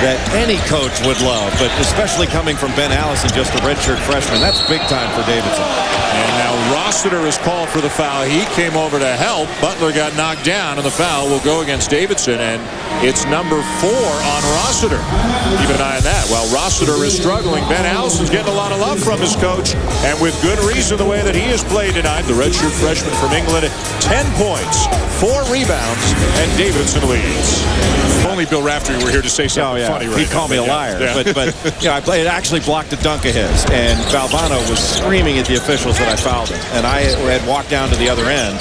that any coach would love, but especially coming from Ben Allison, just a redshirt freshman. That's big time for Davidson. And now Rossiter is called for the foul. He came over to help. Butler got knocked down, and the foul will go against Davidson, and it's number 4 on Rossiter. Keep an eye on that. While Rossiter is struggling, Ben Allison's getting a lot of love from his coach, and with good reason the way that he has played tonight. The redshirt freshman from England, 10 points, 4 rebounds, and Davidson leads. If only Bill Raftery were here to say something funny right now. He called me a liar. Yeah. But you know, I actually blocked a dunk of his, and Valvano was screaming at the officials that I fouled him. And I had walked down to the other end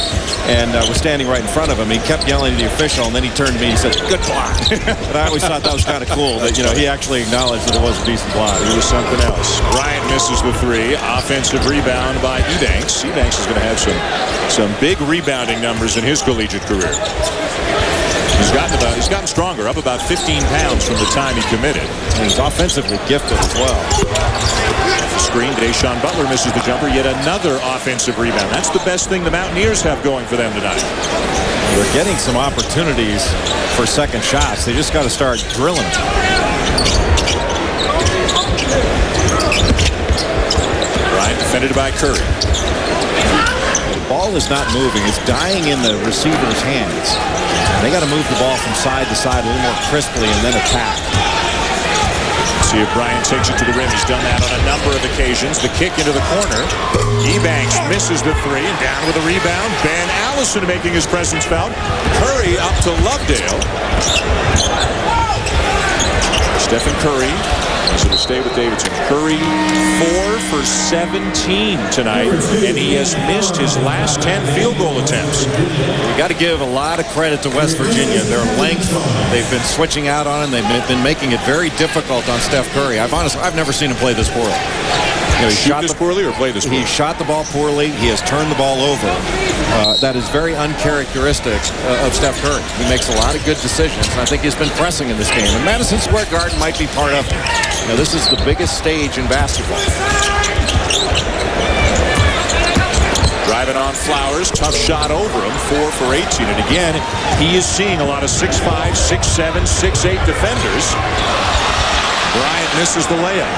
and was standing right in front of him. He kept yelling at the official, and then he turned to me and he said, "Good block." And I always thought that was kind of cool that, you know, he actually acknowledged that it was a decent block. It was something else. Bryant misses the 3. Offensive rebound by Ebanks. Ebanks is going to have some big rebounding numbers in his collegiate career. He's gotten stronger, up about 15 pounds from the time he committed. And he's offensively gifted as well. Off the screen, Deshaun Butler misses the jumper. Yet another offensive rebound. That's the best thing the Mountaineers have going for them tonight. They're getting some opportunities for second shots. They just got to start drilling them. Bryant defended by Curry. The ball is not moving. It's dying in the receiver's hands. And they got to move the ball from side to side a little more crisply and then attack. See if Bryant takes it to the rim. He's done that on a number of occasions. The kick into the corner. Ebanks misses the 3 and down with a rebound. Ben Allison making his presence felt. Curry up to Lovedale. Stephen Curry is going to stay with Davidson. Curry 4 for 17 tonight, and he has missed his last 10 field goal attempts. We got to give a lot of credit to West Virginia. Their length, they've been switching out on him. They've been making it very difficult on Steph Curry. I've never seen him play this poorly. You know, he shot poorly or play this poorly? He shot the ball poorly. He has turned the ball over. That is very uncharacteristic of Steph Curry. He makes a lot of good decisions, and I think he's been pressing in this game. And Madison Square Garden might be part of it. You know, this is the biggest stage in basketball. Driving on Flowers, tough shot over him, 4 for 18. And again, he is seeing a lot of 6'5", 6'7", 6'8 defenders. Bryant misses the layup.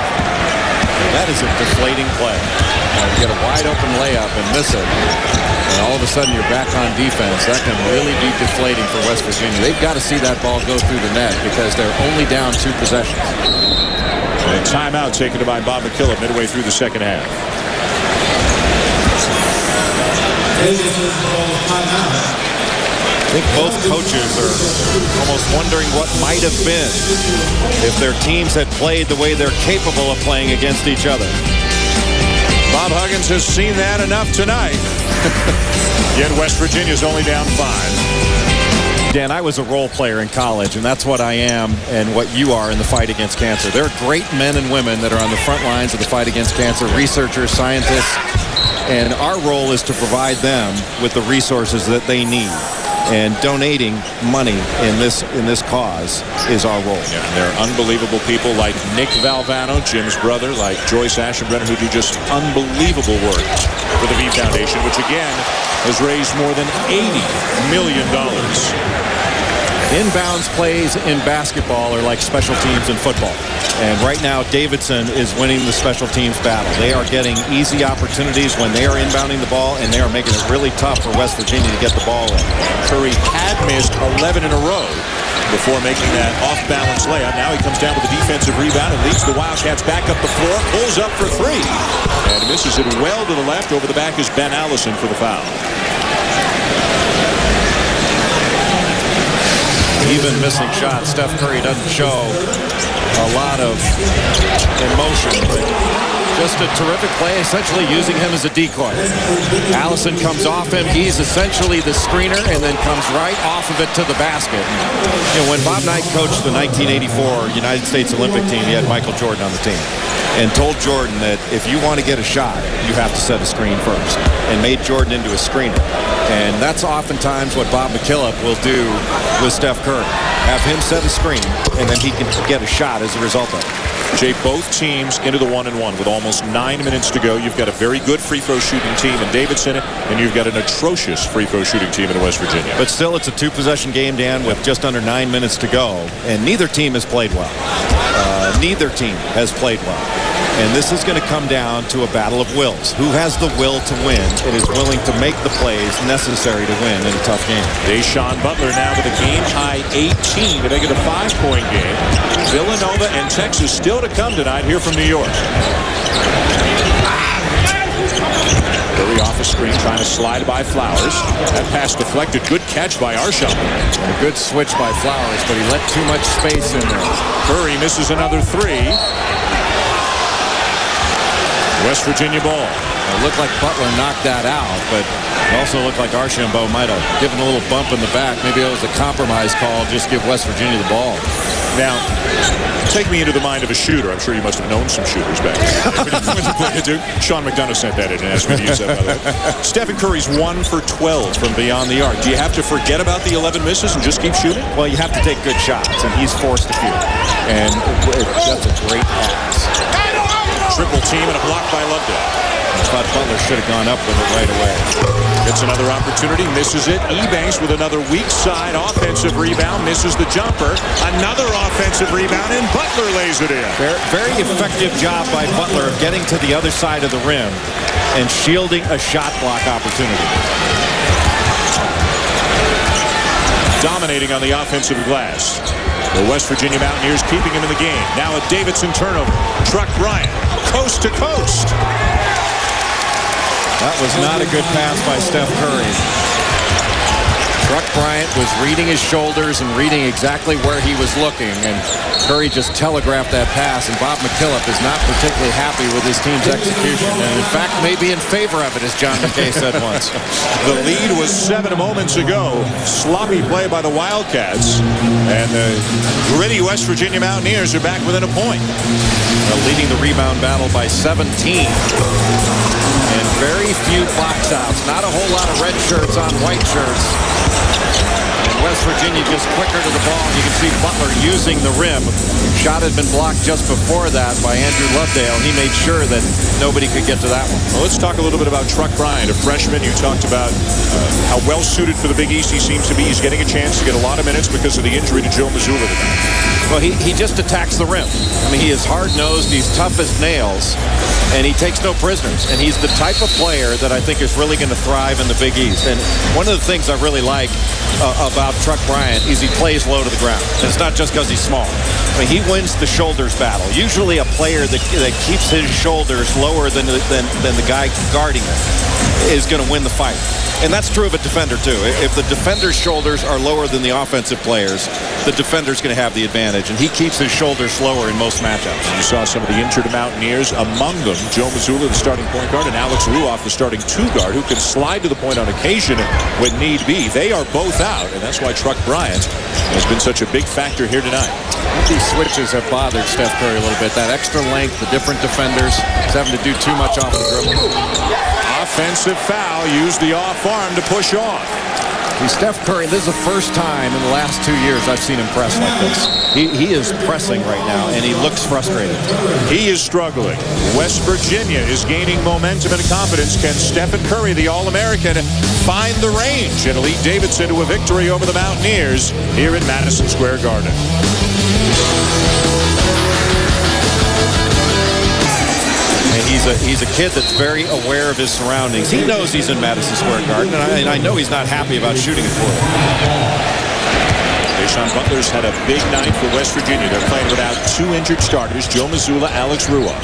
That is a deflating play. You get a wide open layup and miss it, and all of a sudden you're back on defense. That can really be deflating for West Virginia. They've got to see that ball go through the net because they're only down 2 possessions. And a timeout taken by Bob McKillop midway through the second half. I think both coaches are almost wondering what might have been if their teams had played the way they're capable of playing against each other. Bob Huggins has seen that enough tonight. Yet West Virginia's only down 5. Dan, I was a role player in college, and that's what I am and what you are in the fight against cancer. There are great men and women that are on the front lines of the fight against cancer, researchers, scientists, and our role is to provide them with the resources that they need. And donating money in this cause is our role. Yeah, there are unbelievable people like Nick Valvano, Jim's brother, like Joyce Ashenbrenner, who do just unbelievable work for the V Foundation, which again has raised more than $80 million. Inbounds plays in basketball are like special teams in football. And right now, Davidson is winning the special teams battle. They are getting easy opportunities when they are inbounding the ball, and they are making it really tough for West Virginia to get the ball in. Curry had missed 11 in a row before making that off-balance layup. Now he comes down with the defensive rebound and leads the Wildcats back up the floor, pulls up for 3, and misses it well to the left. Over the back is Ben Allison for the foul. Even missing shots, Steph Curry doesn't show a lot of emotion, but just a terrific play, essentially using him as a decoy. Allison comes off him. He's essentially the screener and then comes right off of it to the basket. You know, when Bob Knight coached the 1984 United States Olympic team, he had Michael Jordan on the team and told Jordan that if you want to get a shot, you have to set a screen first, and made Jordan into a screener. And that's oftentimes what Bob McKillop will do with Steph Curry. Have him set a screen, and then he can get a shot as a result of it. Jay, both teams into the 1-and-1 with almost 9 minutes to go. You've got a very good free throw shooting team in Davidson, and you've got an atrocious free throw shooting team in West Virginia. But still, it's a 2-possession game, Dan, with just under 9 minutes to go, and neither team has played well. Neither team has played well. And this is going to come down to a battle of wills. Who has the will to win and is willing to make the plays necessary to win in a tough game? Deshaun Butler now with a game-high 18 to make it a 5-point game. Villanova and Texas still to come tonight here from New York. Curry off a screen, trying to slide by Flowers. That pass deflected. Good catch by Arsham. And a good switch by Flowers, but he let too much space in there. Curry misses another three. West Virginia ball. It looked like Butler knocked that out, but it also looked like Archambault might have given a little bump in the back. Maybe it was a compromise call. Just give West Virginia the ball. Now, take me into the mind of a shooter. I'm sure you must have known some shooters back then. When you played at Duke. Sean McDonough sent that in and asked me to use that, by the way. Stephen Curry's 1 for 12 from beyond the arc. Do you have to forget about the 11 misses and just keep shooting? Well, you have to take good shots, and he's forced a few. And that's a great pass. Triple team and a block by Lovedale. I thought Butler should have gone up with it right away. Gets another opportunity, misses it. Ebanks with another weak side offensive rebound, misses the jumper. Another offensive rebound, and Butler lays it in. Very effective job by Butler of getting to the other side of the rim and shielding a shot block opportunity. Dominating on the offensive glass. The West Virginia Mountaineers keeping him in the game. Now a Davidson turnover. Truck Bryant, coast to coast. That was not a good pass by Steph Curry. Truck Bryant was reading his shoulders and reading exactly where he was looking, and Curry just telegraphed that pass, and Bob McKillop is not particularly happy with his team's execution, and in fact may be in favor of it, as John McKay said once. The lead was 7 moments ago. Sloppy play by the Wildcats, and the gritty West Virginia Mountaineers are back within a point. Leading the rebound battle by 17. And very few box outs. Not a whole lot of red shirts on white shirts. And West Virginia just quicker to the ball. You can see Butler using the rim. Shot had been blocked just before that by Andrew Lovedale. He made sure that nobody could get to that one. Well, let's talk a little bit about Truck Bryant, a freshman. You talked about how well suited for the Big East he seems to be. He's getting a chance to get a lot of minutes because of the injury to Joe Mazzulla tonight. Well, he just attacks the rim. I mean, he is hard-nosed. He's tough as nails. And he takes no prisoners. And he's the type of player that I think is really going to thrive in the Big East. And one of the things I really like about Truck Bryant is he plays low to the ground. And it's not just because he's small. I mean, he wins the shoulders battle. Usually a player that keeps his shoulders lower than the guy guarding him is going to win the fight. And that's true of a defender, too. If the defender's shoulders are lower than the offensive players, the defender's going to have the advantage. And he keeps his shoulders lower in most matchups. You saw some of the injured Mountaineers. Among them, Joe Mazzulla, the starting point guard, and Alex Ruoff, the starting 2 guard, who can slide to the point on occasion when need be. They are both out, and that's why Truck Bryant has been such a big factor here tonight. These switches have bothered Steph Curry a little bit. That extra length, the different defenders, he's having to do too much off the dribble. Offensive foul, used the off arm to push off. See, Steph Curry, this is the first time in the last 2 years I've seen him press like this. He is pressing right now, and he looks frustrated. He is struggling. West Virginia is gaining momentum and confidence. Can Stephen Curry, the All-American, find the range and lead Davidson to a victory over the Mountaineers here at Madison Square Garden? He's a kid that's very aware of his surroundings. He knows he's in Madison Square Garden, and I know he's not happy about shooting it for him. Deshaun Butler's had a big night for West Virginia. They're playing without 2 injured starters, Joe Mazzulla, Alex Ruoff.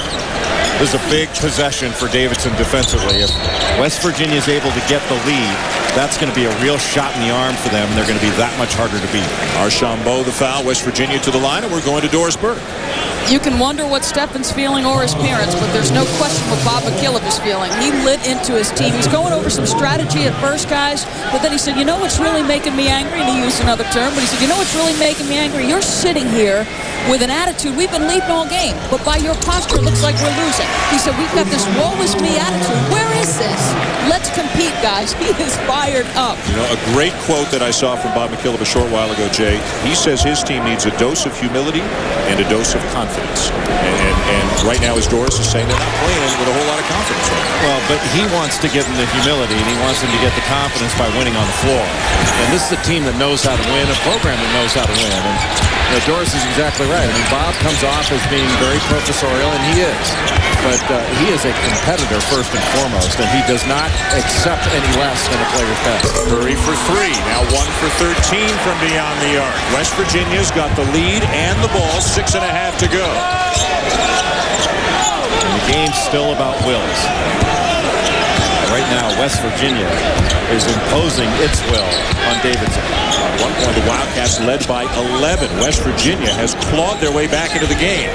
This is a big possession for Davidson defensively. If West Virginia is able to get the lead, that's going to be a real shot in the arm for them. They're going to be that much harder to beat. Archambault the foul, West Virginia to the line, and we're going to Doris Burke. You can wonder what Stephen's feeling or his parents, but there's no question what Bob McKillop is feeling. He lit into his team. He's going over some strategy at first, guys, but then he said, you know what's really making me angry? And he used another term, but he said, you know what's really making me angry? You're sitting here with an attitude. We've been leading all game, but by your posture, it looks like we're losing. He said, we've got this woe is me attitude. Where is this? Let's compete, guys. He is fired up. You know, a great quote that I saw from Bob McKillop a short while ago, Jay. He says his team needs a dose of humility and a dose of confidence. And right now, as Doris is saying, they're not playing with a whole lot of confidence right now. Well, but he wants to give them the humility, and he wants them to get the confidence by winning on the floor. And this is a team that knows how to win, a program that knows how to win. And you know, Doris is exactly right. I mean, Bob comes off as being very professorial, and he is. But he is a competitor first and foremost, and he does not accept any less than a player's best. Curry for 3. Now 1 for 13 from beyond the arc. West Virginia's got the lead and the ball. 6.5 to go. And the game's still about wills. Right now, West Virginia is imposing its will on Davidson. At one point, the Wildcats led by 11. West Virginia has clawed their way back into the game.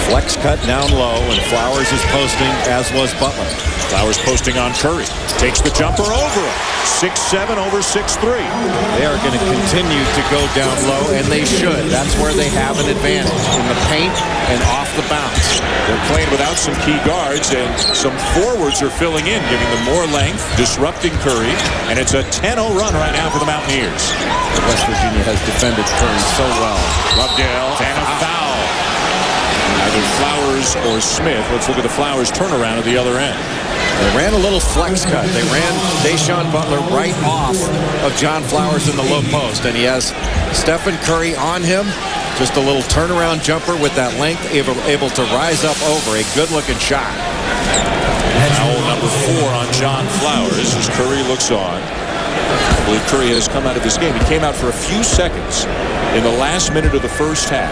Flex cut down low, and Flowers is posting, as was Butler. Flowers posting on Curry. Takes the jumper over him. 6-7 over 6-3. They are going to continue to go down low, and they should. That's where they have an advantage, in the paint and off the bounce. They're playing without some key guards, and some forwards are filling in, giving them more length, disrupting Curry, and it's a 10-0 run right now for the Mountaineers. West Virginia has defended Curry so well. Lovedale and a foul. Either Flowers or Smith. Let's look at the Flowers turnaround at the other end. They ran a little flex cut. They ran Deshaun Butler right off of John Flowers in the low post, and he has Stephen Curry on him. Just a little turnaround jumper with that length, able to rise up over a good-looking shot. Foul number 4 on John Flowers as Curry looks on. I believe Curry has come out of this game. He came out for a few seconds in the last minute of the first half,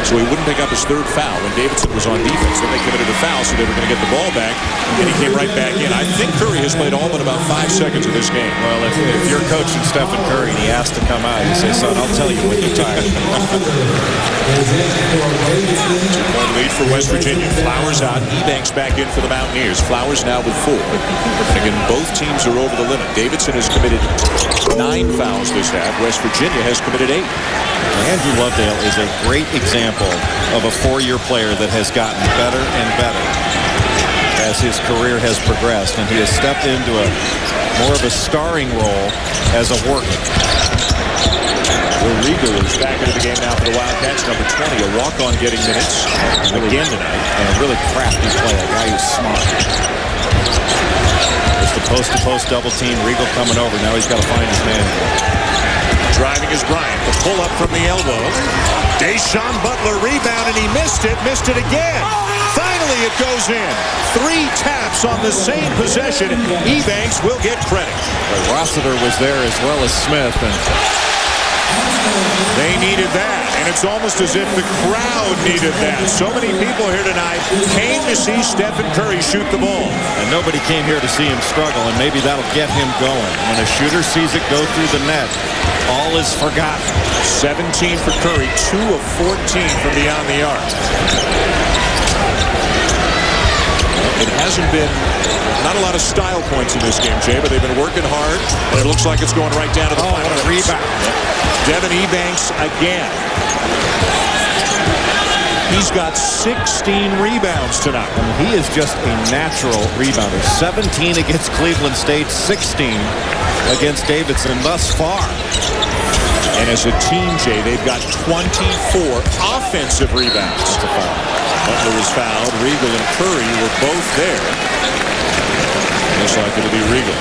so he wouldn't pick up his 3rd foul when Davidson was on defense. Then they committed a foul, so they were going to get the ball back, and he came right back in. I think Curry has played all but about 5 seconds of this game. Well, if you're coaching Stephen Curry and he has to come out, you say, son, I'll tell you when you're tired. 2-point lead for West Virginia. Flowers out. Ebanks back in for the Mountaineers. Flowers now with 4. Again, both teams are over the limit. Davidson has committed 9 fouls this half. West Virginia has committed 8. Andrew Lovedale is a great example of a 4-year player that has gotten better and better as his career has progressed, and he has stepped into more of a starring role as a worker. Regal is back into the game now for the Wildcats. Number 20, a walk-on getting minutes again tonight. And a really crafty play, a guy who's smart. It's the post-to-post double team. Regal coming over. Now he's got to find his man. Driving is Bryant. The pull-up from the elbow. Deshaun Butler rebound, and he missed it again. Finally, it goes in. 3 taps on the same possession. Ebanks will get credit. Rossiter was there as well as Smith, and they needed that, and it's almost as if the crowd needed that. So many people here tonight came to see Stephen Curry shoot the ball. And nobody came here to see him struggle, and maybe that'll get him going. When a shooter sees it go through the net, all is forgotten. 17 for Curry, 2 of 14 from beyond the arc. It hasn't been not a lot of style points in this game, Jay, but they've been working hard, and it looks like it's going right down to the final. What a rebound. Devin Ebanks again. He's got 16 rebounds tonight. I mean, he is just a natural rebounder. 17 against Cleveland State, 16 against Davidson thus far. And as a team, Jay, they've got 24 offensive rebounds. That's a foul. Butler was fouled. Regal and Curry were both there. Looks like it'll be Regal.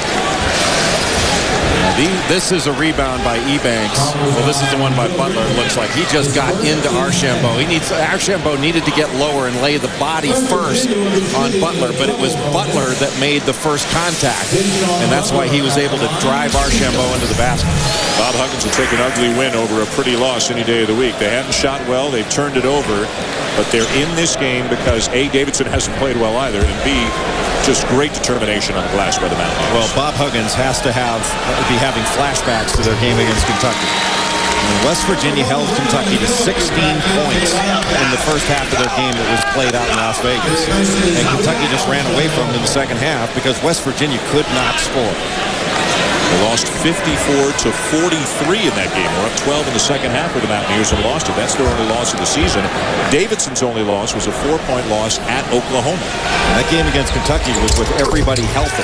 This is a rebound by Ebanks. Well, this is the one by Butler. It looks like he just got into Archambault. Archambault needed to get lower and lay the body first on Butler, but it was Butler that made the first contact, and that's why he was able to drive Archambault into the basket. Bob Huggins will take an ugly win over a pretty loss any day of the week. They haven't shot well. They've turned it over, but they're in this game because A, Davidson hasn't played well either, and B, just great determination on the glass by the Mountaineers. Well, Bob Huggins has to be having flashbacks to their game against Kentucky. And West Virginia held Kentucky to 16 points in the first half of their game that was played out in Las Vegas. And Kentucky just ran away from them in the second half because West Virginia could not score. They lost 54-43 in that game. We're up 12 in the second half with the Mountaineers and lost it. That's their only loss of the season. Davidson's only loss was a 4-point loss at Oklahoma. And that game against Kentucky was with everybody healthy.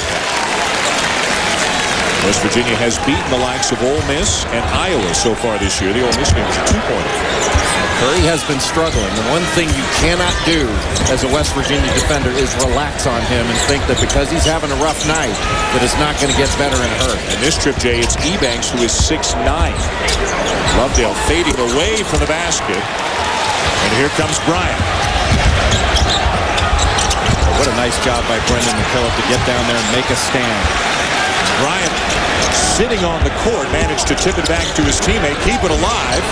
West Virginia has beaten the likes of Ole Miss and Iowa so far this year. The Ole Miss game was a 2-pointer. Curry has been struggling. The one thing you cannot do as a West Virginia defender is relax on him and think that because he's having a rough night that it's not going to get better and hurt. And this trip, Jay, it's Ebanks, who is 6'9". Lovedale fading away from the basket. And here comes Bryant. What a nice job by Brendan McKillop to get down there and make a stand. Bryant, sitting on the court, managed to tip it back to his teammate, keep it alive.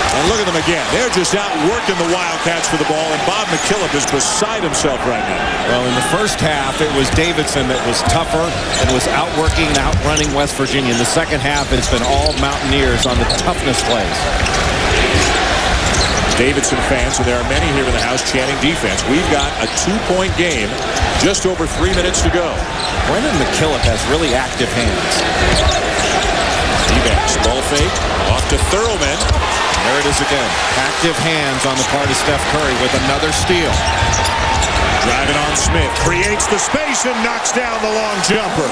And look at them again. They're just out working the Wildcats for the ball, and Bob McKillop is beside himself right now. Well, in the first half, it was Davidson that was tougher and was outworking and outrunning West Virginia. In the second half, it's been all Mountaineers on the toughness plays. Davidson fans, and there are many here in the house chanting defense. We've got a 2-point game, just over 3 minutes to go. Brendan McKillop has really active hands. Ebanks, ball fake, off to Thurlman. There it is again. Active hands on the part of Steph Curry with another steal. Driving on Smith, creates the space and knocks down the long jumper.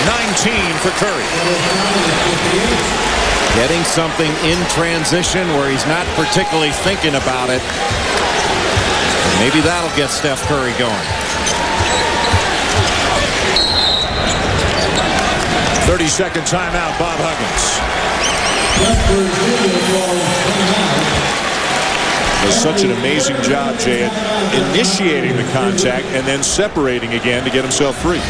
19 for Curry. Getting something in transition where he's not particularly thinking about it. Maybe that'll get Steph Curry going. 30-second timeout, Bob Huggins. Does such an amazing job, Jay, at initiating the contact and then separating again to get himself free.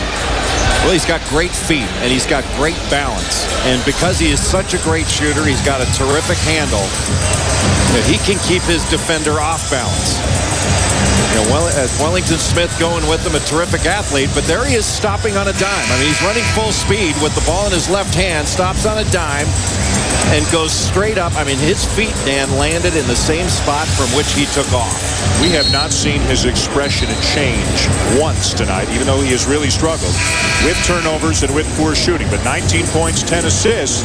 Well, he's got great feet, and he's got great balance. And because he is such a great shooter, he's got a terrific handle that he can keep his defender off balance. You know, Wellington Smith going with him, a terrific athlete, but there he is stopping on a dime. I mean, he's running full speed with the ball in his left hand, stops on a dime, and goes straight up. I mean, his feet, Dan, landed in the same spot from which he took off. We have not seen his expression change once tonight, even though he has really struggled with turnovers and with poor shooting. But 19 points, 10 assists.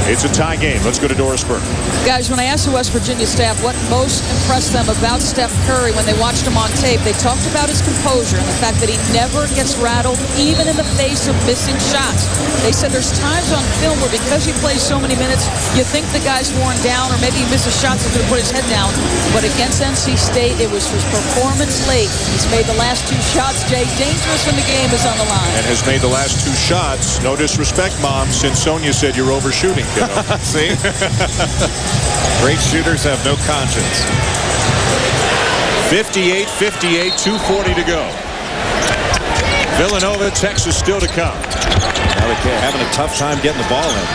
It's a tie game. Let's go to Doris Burke. Guys, when I asked the West Virginia staff what most impressed them about Steph Curry when they watched him on tape, they talked about his composure and the fact that he never gets rattled, even in the face of missing shots. They said there's times on film where because he plays so many minutes, you think the guy's worn down or maybe he misses shots, he's going to put his head down. But against NC State, it was his performance late. He's made the last 2 shots, Jay, dangerous when the game is on the line. And has made the last 2 shots. No disrespect, Mom, since Sonia said you're overshooting, kiddo. See? Great shooters have no conscience. 58-58, 2:40 to go. Villanova, Texas still to come. Now they're having a tough time getting the ball in.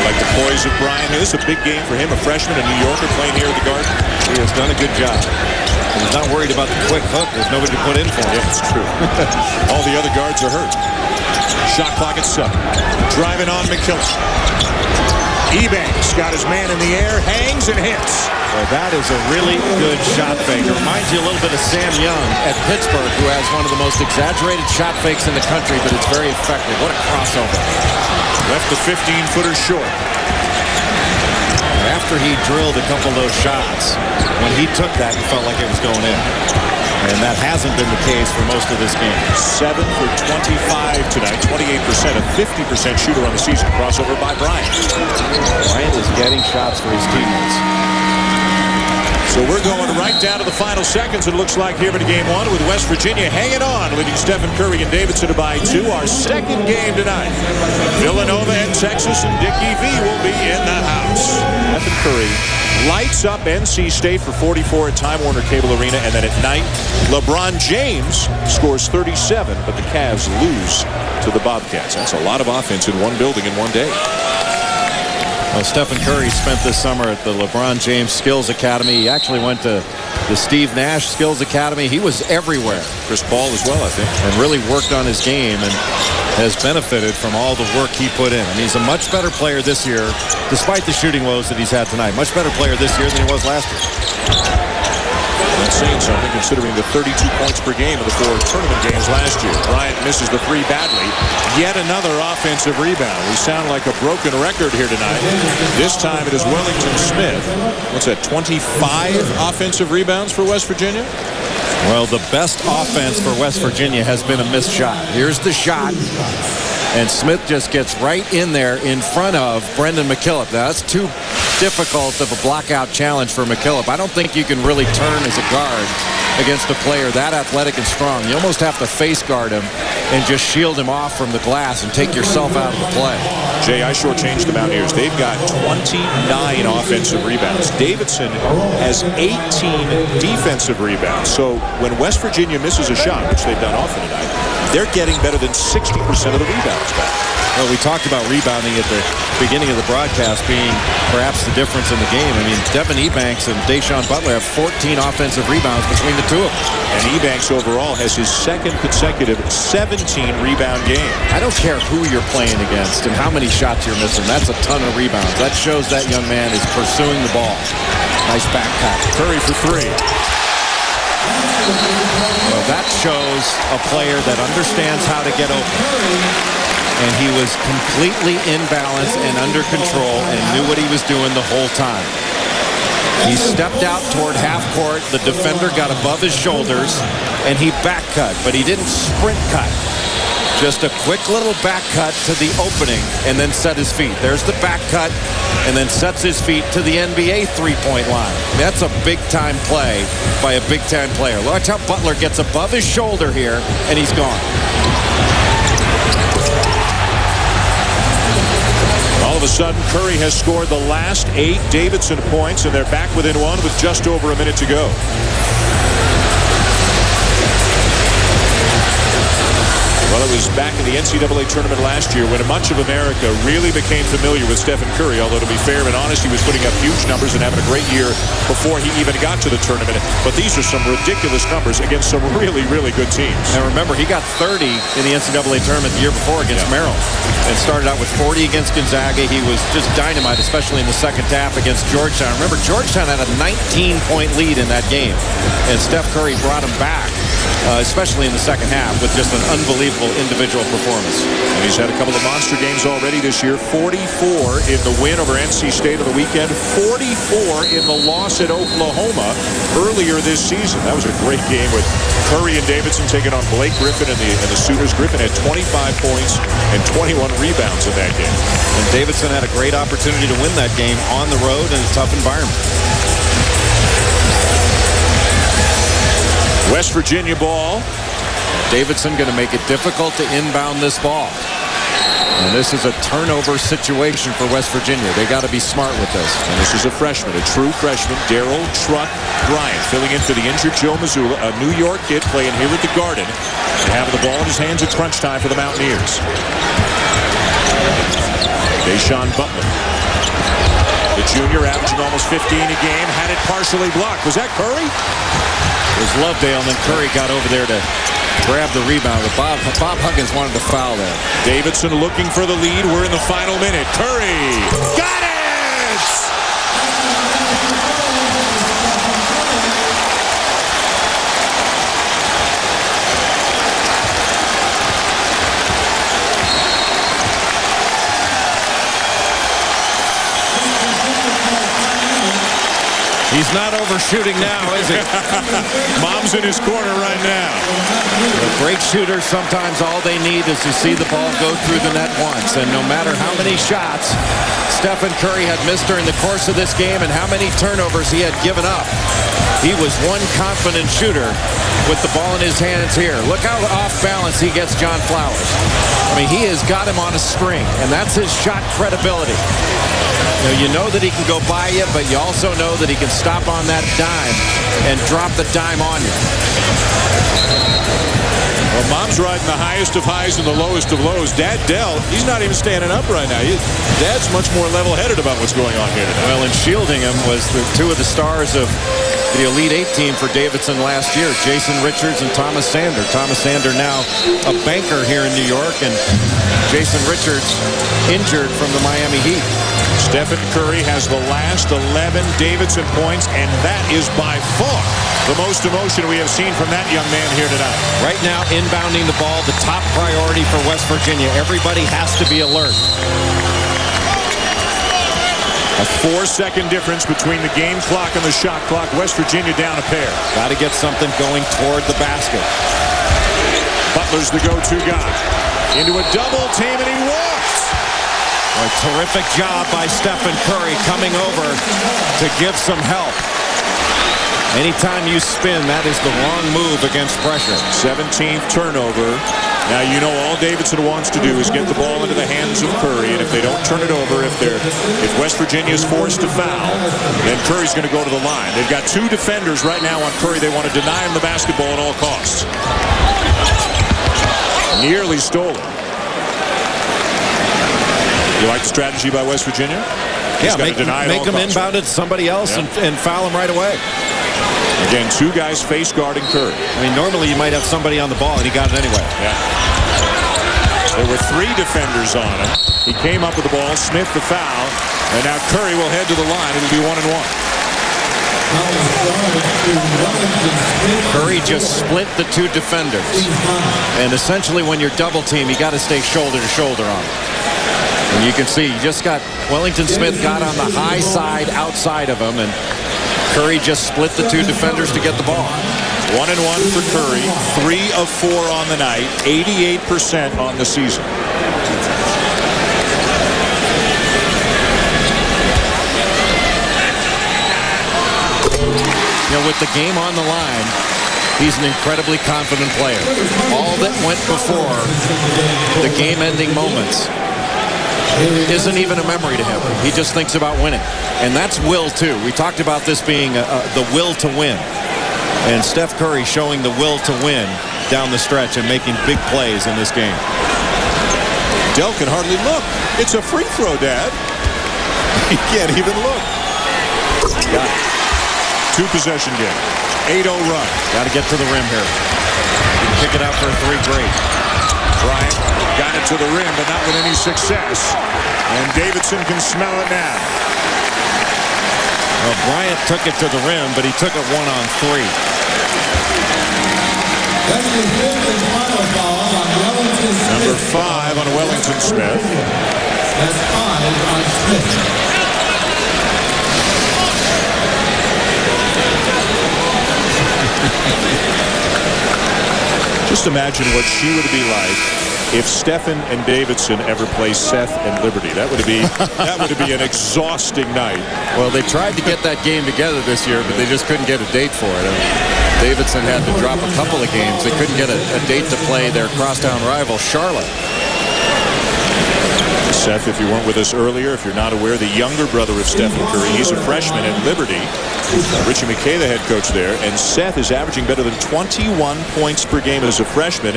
Like the poise of Brian. This is a big game for him, a freshman, a New Yorker playing here at the Garden. He has done a good job. He's not worried about the quick hook. There's nobody to put in for him. Yeah, it's true. All the other guards are hurt. Shot clock at 7. Driving on McKillop. Ebanks got his man in the air, hangs and hits. Well, that is a really good shot fake. It reminds you a little bit of Sam Young at Pittsburgh, who has one of the most exaggerated shot fakes in the country, but it's very effective. What a crossover. Left the 15-footer short. After he drilled a couple of those shots, when he took that, he felt like it was going in. And that hasn't been the case for most of this game. 7 for 25 tonight, 28%, a 50% shooter on the season. Crossover by Bryant. Bryant is getting shots for his teammates. So we're going right down to the final seconds, it looks like, here in game 1 with West Virginia hanging on, leading Stephen Curry and Davidson by 2. Our second game tonight. Villanova and Texas, and Dickie V will be in the house. Stephen Curry lights up NC State for 44 at Time Warner Cable Arena, and then at night, LeBron James scores 37, but the Cavs lose to the Bobcats. That's a lot of offense in one building in one day. Well, Stephen Curry spent this summer at the LeBron James Skills Academy. He actually went to the Steve Nash Skills Academy. He was everywhere. Chris Paul as well, I think. And really worked on his game and has benefited from all the work he put in. And he's a much better player this year, despite the shooting woes that he's had tonight. Much better player this year than he was last year. That's saying something considering the 32 points per game in the 4 tournament games last year. Bryant misses the 3 badly. Yet another offensive rebound. We sound like a broken record here tonight. This time it is Wellington Smith. What's that, 25 offensive rebounds for West Virginia? Well, the best offense for West Virginia has been a missed shot. Here's the shot. And Smith just gets right in there in front of Brendan McKillop. Now, that's too difficult of a blockout challenge for McKillop. I don't think you can really turn as a guard against a player that athletic and strong. You almost have to face guard him and just shield him off from the glass and take yourself out of the play. Jay, I shortchanged the Mountaineers. They've got 29 offensive rebounds. Davidson has 18 defensive rebounds. So when West Virginia misses a shot, which they've done often tonight, they're getting better than 60% of the rebounds back. Well, we talked about rebounding at the beginning of the broadcast being perhaps the difference in the game. I mean, Devin Ebanks and Deshaun Butler have 14 offensive rebounds between the two of them. And Ebanks overall has his second consecutive 17-rebound game. I don't care who you're playing against and how many shots you're missing. That's a ton of rebounds. That shows that young man is pursuing the ball. Nice back cut. Curry for 3. Well, that shows a player that understands how to get open. And he was completely in balance and under control and knew what he was doing the whole time. He stepped out toward half court. The defender got above his shoulders, and he back cut, but he didn't sprint cut. Just a quick little back cut to the opening and then set his feet. There's the back cut and then sets his feet to the NBA three-point line. That's a big-time play by a big-time player. Watch how Butler gets above his shoulder here, and he's gone. All of a sudden, Curry has scored the last 8 Davidson points, and they're back within 1 with just over a minute to go. Well, it was back in the NCAA tournament last year when much of America really became familiar with Stephen Curry, although to be fair and honest, he was putting up huge numbers and having a great year before he even got to the tournament. But these are some ridiculous numbers against some really, really good teams. And remember, he got 30 in the NCAA tournament the year before against Maryland. And started out with 40 against Gonzaga. He was just dynamite, especially in the second half against Georgetown. Remember, Georgetown had a 19-point lead in that game. And Steph Curry brought him back, especially in the second half, with just an unbelievable individual performance. And he's had a couple of monster games already this year. 44 in the win over NC State on the weekend. 44 in the loss at Oklahoma earlier this season. That was a great game with Curry and Davidson taking on Blake Griffin and the Sooners. Griffin had 25 points and 21 rebounds in that game. And Davidson had a great opportunity to win that game on the road in a tough environment. West Virginia ball. Davidson going to make it difficult to inbound this ball. And this is a turnover situation for West Virginia. They got to be smart with this. And this is a freshman, a true freshman, Darryl Truck Bryant, filling in for the injured Joe Mazzulla, a New York kid playing here at the Garden, and having the ball in his hands at crunch time for the Mountaineers. Deshaun Butler, the junior, averaging almost 15 a game, had it partially blocked. Was that Curry? It was Lovedale, and then Curry got over there to grab the rebound. But Bob Huggins wanted to foul there. Davidson looking for the lead. We're in the final minute. Curry got it! He's not overshooting now, is he? Mom's in his corner right now. The great shooters, sometimes all they need is to see the ball go through the net once. And no matter how many shots Stephen Curry had missed during the course of this game and how many turnovers he had given up, he was one confident shooter with the ball in his hands here. Look how off balance he gets John Flowers. I mean, he has got him on a string, and that's his shot credibility. You know that he can go by you, but you also know that he can stop on that dime and drop the dime on you. Well, Mom's riding the highest of highs and the lowest of lows. Dad Dell, he's not even standing up right now. Dad's much more level-headed about what's going on here today. Well, and shielding him was two of the stars of the Elite Eight team for Davidson last year, Jason Richards and Thomas Sander. Thomas Sander now a banker here in New York, and Jason Richards injured from the Miami Heat. Stephen Curry has the last 11 Davidson points, and that is by far the most emotion we have seen from that young man here tonight. Right now, inbounding the ball, the top priority for West Virginia. Everybody has to be alert. A 4-second difference between the game clock and the shot clock. West Virginia down a pair. Got to get something going toward the basket. Butler's the go-to guy. Into a double team, and he walks. A terrific job by Stephen Curry coming over to give some help. Anytime you spin, that is the wrong move against pressure. 17th turnover. Now, you know, all Davidson wants to do is get the ball into the hands of Curry, and if they don't turn it over, if West Virginia is forced to foul, then Curry's going to go to the line. They've got 2 defenders right now on Curry. They want to deny him the basketball at all costs. Nearly stolen. You like the strategy by West Virginia? Yeah, make them inbound it to somebody else, yeah, and foul him right away. Again, 2 guys face guarding Curry. I mean, normally you might have somebody on the ball, and he got it anyway. Yeah. There were 3 defenders on him. He came up with the ball, Smith the foul, and now Curry will head to the line. It'll be 1-1. Curry just split the 2 defenders. And essentially when you're double team, you got to stay shoulder to shoulder on him. And you can see, you just got Wellington Smith got on the high side outside of him, and Curry just split the 2 defenders to get the ball. 1-1 for Curry. 3 of 4 on the night. 88% on the season. You know, with the game on the line, he's an incredibly confident player. All that went before the game-ending moments isn't even a memory to him. He just thinks about winning. And that's will, too. We talked about this being the will to win. And Steph Curry showing the will to win down the stretch and making big plays in this game. Dell can hardly look. It's a free throw, Dad. He can't even look. Got it. 2-possession game. 8-0 run. Got to get to the rim here. Pick it out for a 3, great. Bryant got it to the rim, but not with any success. And Davidson can smell it now. Well, Bryant took it to the rim, but he took it 1-on-3. Number 5 on Wellington Smith. That's 5 on Smith. Just imagine what she would be like if Stephen and Davidson ever play Seth and Liberty. That would be an exhausting night. Well, they tried to get that game together this year, but they just couldn't get a date for it. Davidson had to drop a couple of games. They couldn't get a date to play their crosstown rival, Charlotte. Seth, if you weren't with us earlier, if you're not aware, the younger brother of Stephen Curry, he's a freshman at Liberty. Richie McKay, the head coach there, and Seth is averaging better than 21 points per game as a freshman.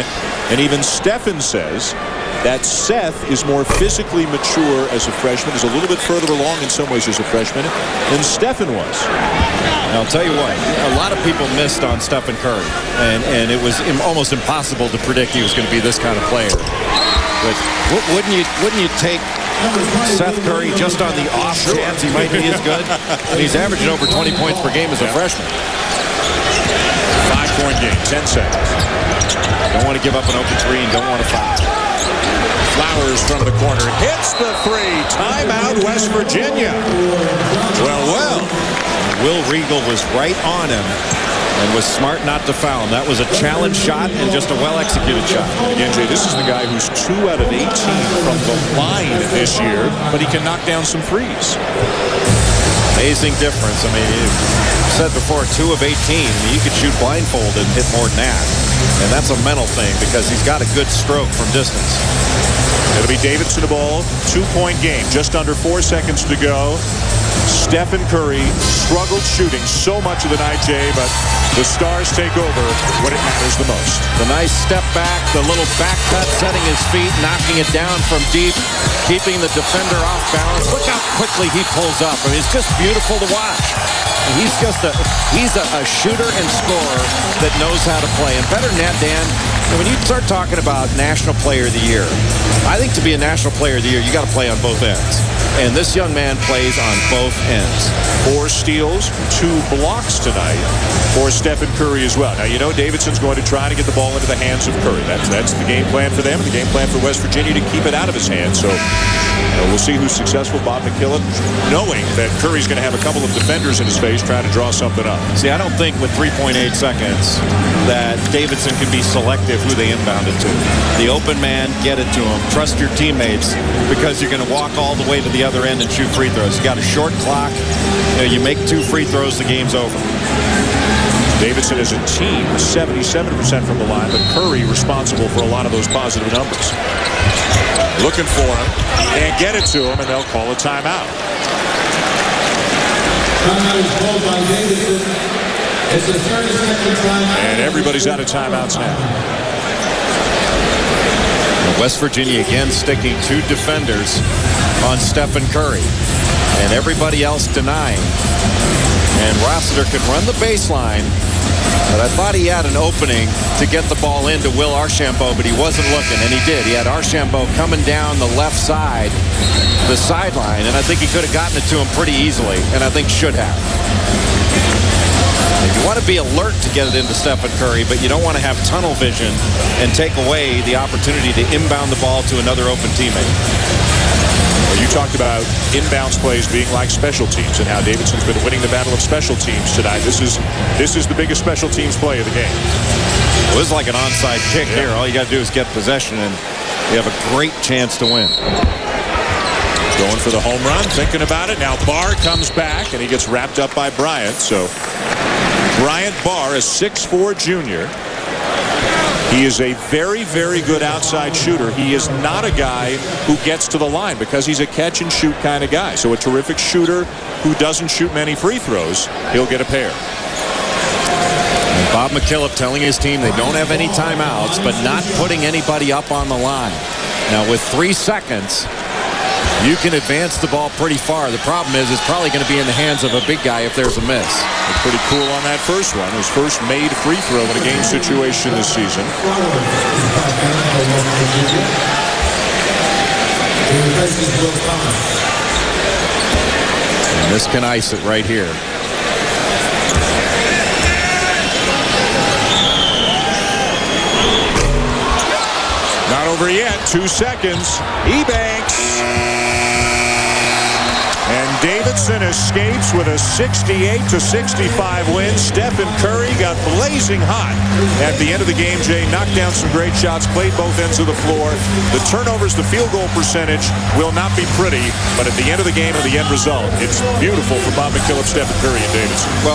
And even Stephen says that Seth is more physically mature as a freshman, is a little bit further along in some ways as a freshman than Stephen was. And I'll tell you what, a lot of people missed on Stephen Curry, and it was almost impossible to predict he was going to be this kind of player. But wouldn't you take Seth Curry just on the off chance he might be as good? And he's averaging over 20 points per game as a freshman. 5-point game, 10 seconds. Don't want to give up an open 3 and don't want to foul. Flowers from the corner, hits the 3. Timeout, West Virginia. Well. Will Regal was right on him and was smart not to foul him. That was a challenge shot and just a well-executed shot. Again, Jay, this is the guy who's 2 out of 18 from the line this year, but he can knock down some threes. Amazing difference. I mean, you said before, 2 of 18. I mean, you could shoot blindfolded and hit more than that. And that's a mental thing because he's got a good stroke from distance. It'll be Davidson the ball, 2-point game, just under 4 seconds to go. Stephen Curry struggled shooting so much of the night, Jay, but the Stars take over when it matters the most. The nice step back, the little back cut, setting his feet, knocking it down from deep, keeping the defender off balance. Look how quickly he pulls up. I mean, it's just beautiful to watch. And he's a shooter and scorer that knows how to play. And better than that, Dan, when you start talking about National Player of the Year, I think to be a National Player of the Year, you got to play on both ends. And this young man plays on both ends. 4 steals, 2 blocks tonight for Stephen Curry as well. Now, you know Davidson's going to try to get the ball into the hands of Curry. That's the game plan for them, and the game plan for West Virginia to keep it out of his hands. So we'll see who's successful. Bob McKillop, knowing that Curry's going to have a couple of defenders in his face trying to draw something up. See, I don't think with 3.8 seconds that Davidson can be selective who they inbound it to. The open man, get it to him. Trust your teammates, because you're going to walk all the way to the other end and shoot free throws. You got a short clock. You make 2 free throws, the game's over. Davidson as a team, 77% from the line, but Curry responsible for a lot of those positive numbers. Looking for him, and get it to him, and they'll call a timeout. Timeout is called by Davidson. It's a 30-second timeout. And everybody's out of timeouts now. West Virginia again sticking 2 defenders on Stephen Curry, and everybody else denying. And Rossiter could run the baseline, but I thought he had an opening to get the ball into Will Archambault, but he wasn't looking, and he did. He had Archambault coming down the left side, the sideline, and I think he could have gotten it to him pretty easily, and I think should have. You want to be alert to get it into Stephen Curry, but you don't want to have tunnel vision and take away the opportunity to inbound the ball to another open teammate. Well, you talked about inbounds plays being like special teams and how Davidson's been winning the battle of special teams tonight. This is the biggest special teams play of the game. It was like an onside kick here. All you got to do is get possession, and you have a great chance to win. Going for the home run, thinking about it. Now Barr comes back, and he gets wrapped up by Bryant. So Bryant Barr, a 6'4" junior. He is a very, very good outside shooter. He is not a guy who gets to the line because he's a catch-and-shoot kind of guy. So a terrific shooter who doesn't shoot many free throws, he'll get a pair. And Bob McKillop telling his team they don't have any timeouts, but not putting anybody up on the line. Now with 3 seconds, you can advance the ball pretty far. The problem is it's probably going to be in the hands of a big guy if there's a miss. Pretty cool on that first one. His first made free throw in a game situation this season. And this can ice it right here. Not over yet. 2 seconds. Ebanks. And Davidson escapes with a 68-65 win. Stephen Curry got blazing hot at the end of the game, Jay. Knocked down some great shots, played both ends of the floor. The turnovers, the field goal percentage will not be pretty, but at the end of the game and the end result, it's beautiful for Bob McKillop, Stephen Curry, and Davidson. Well,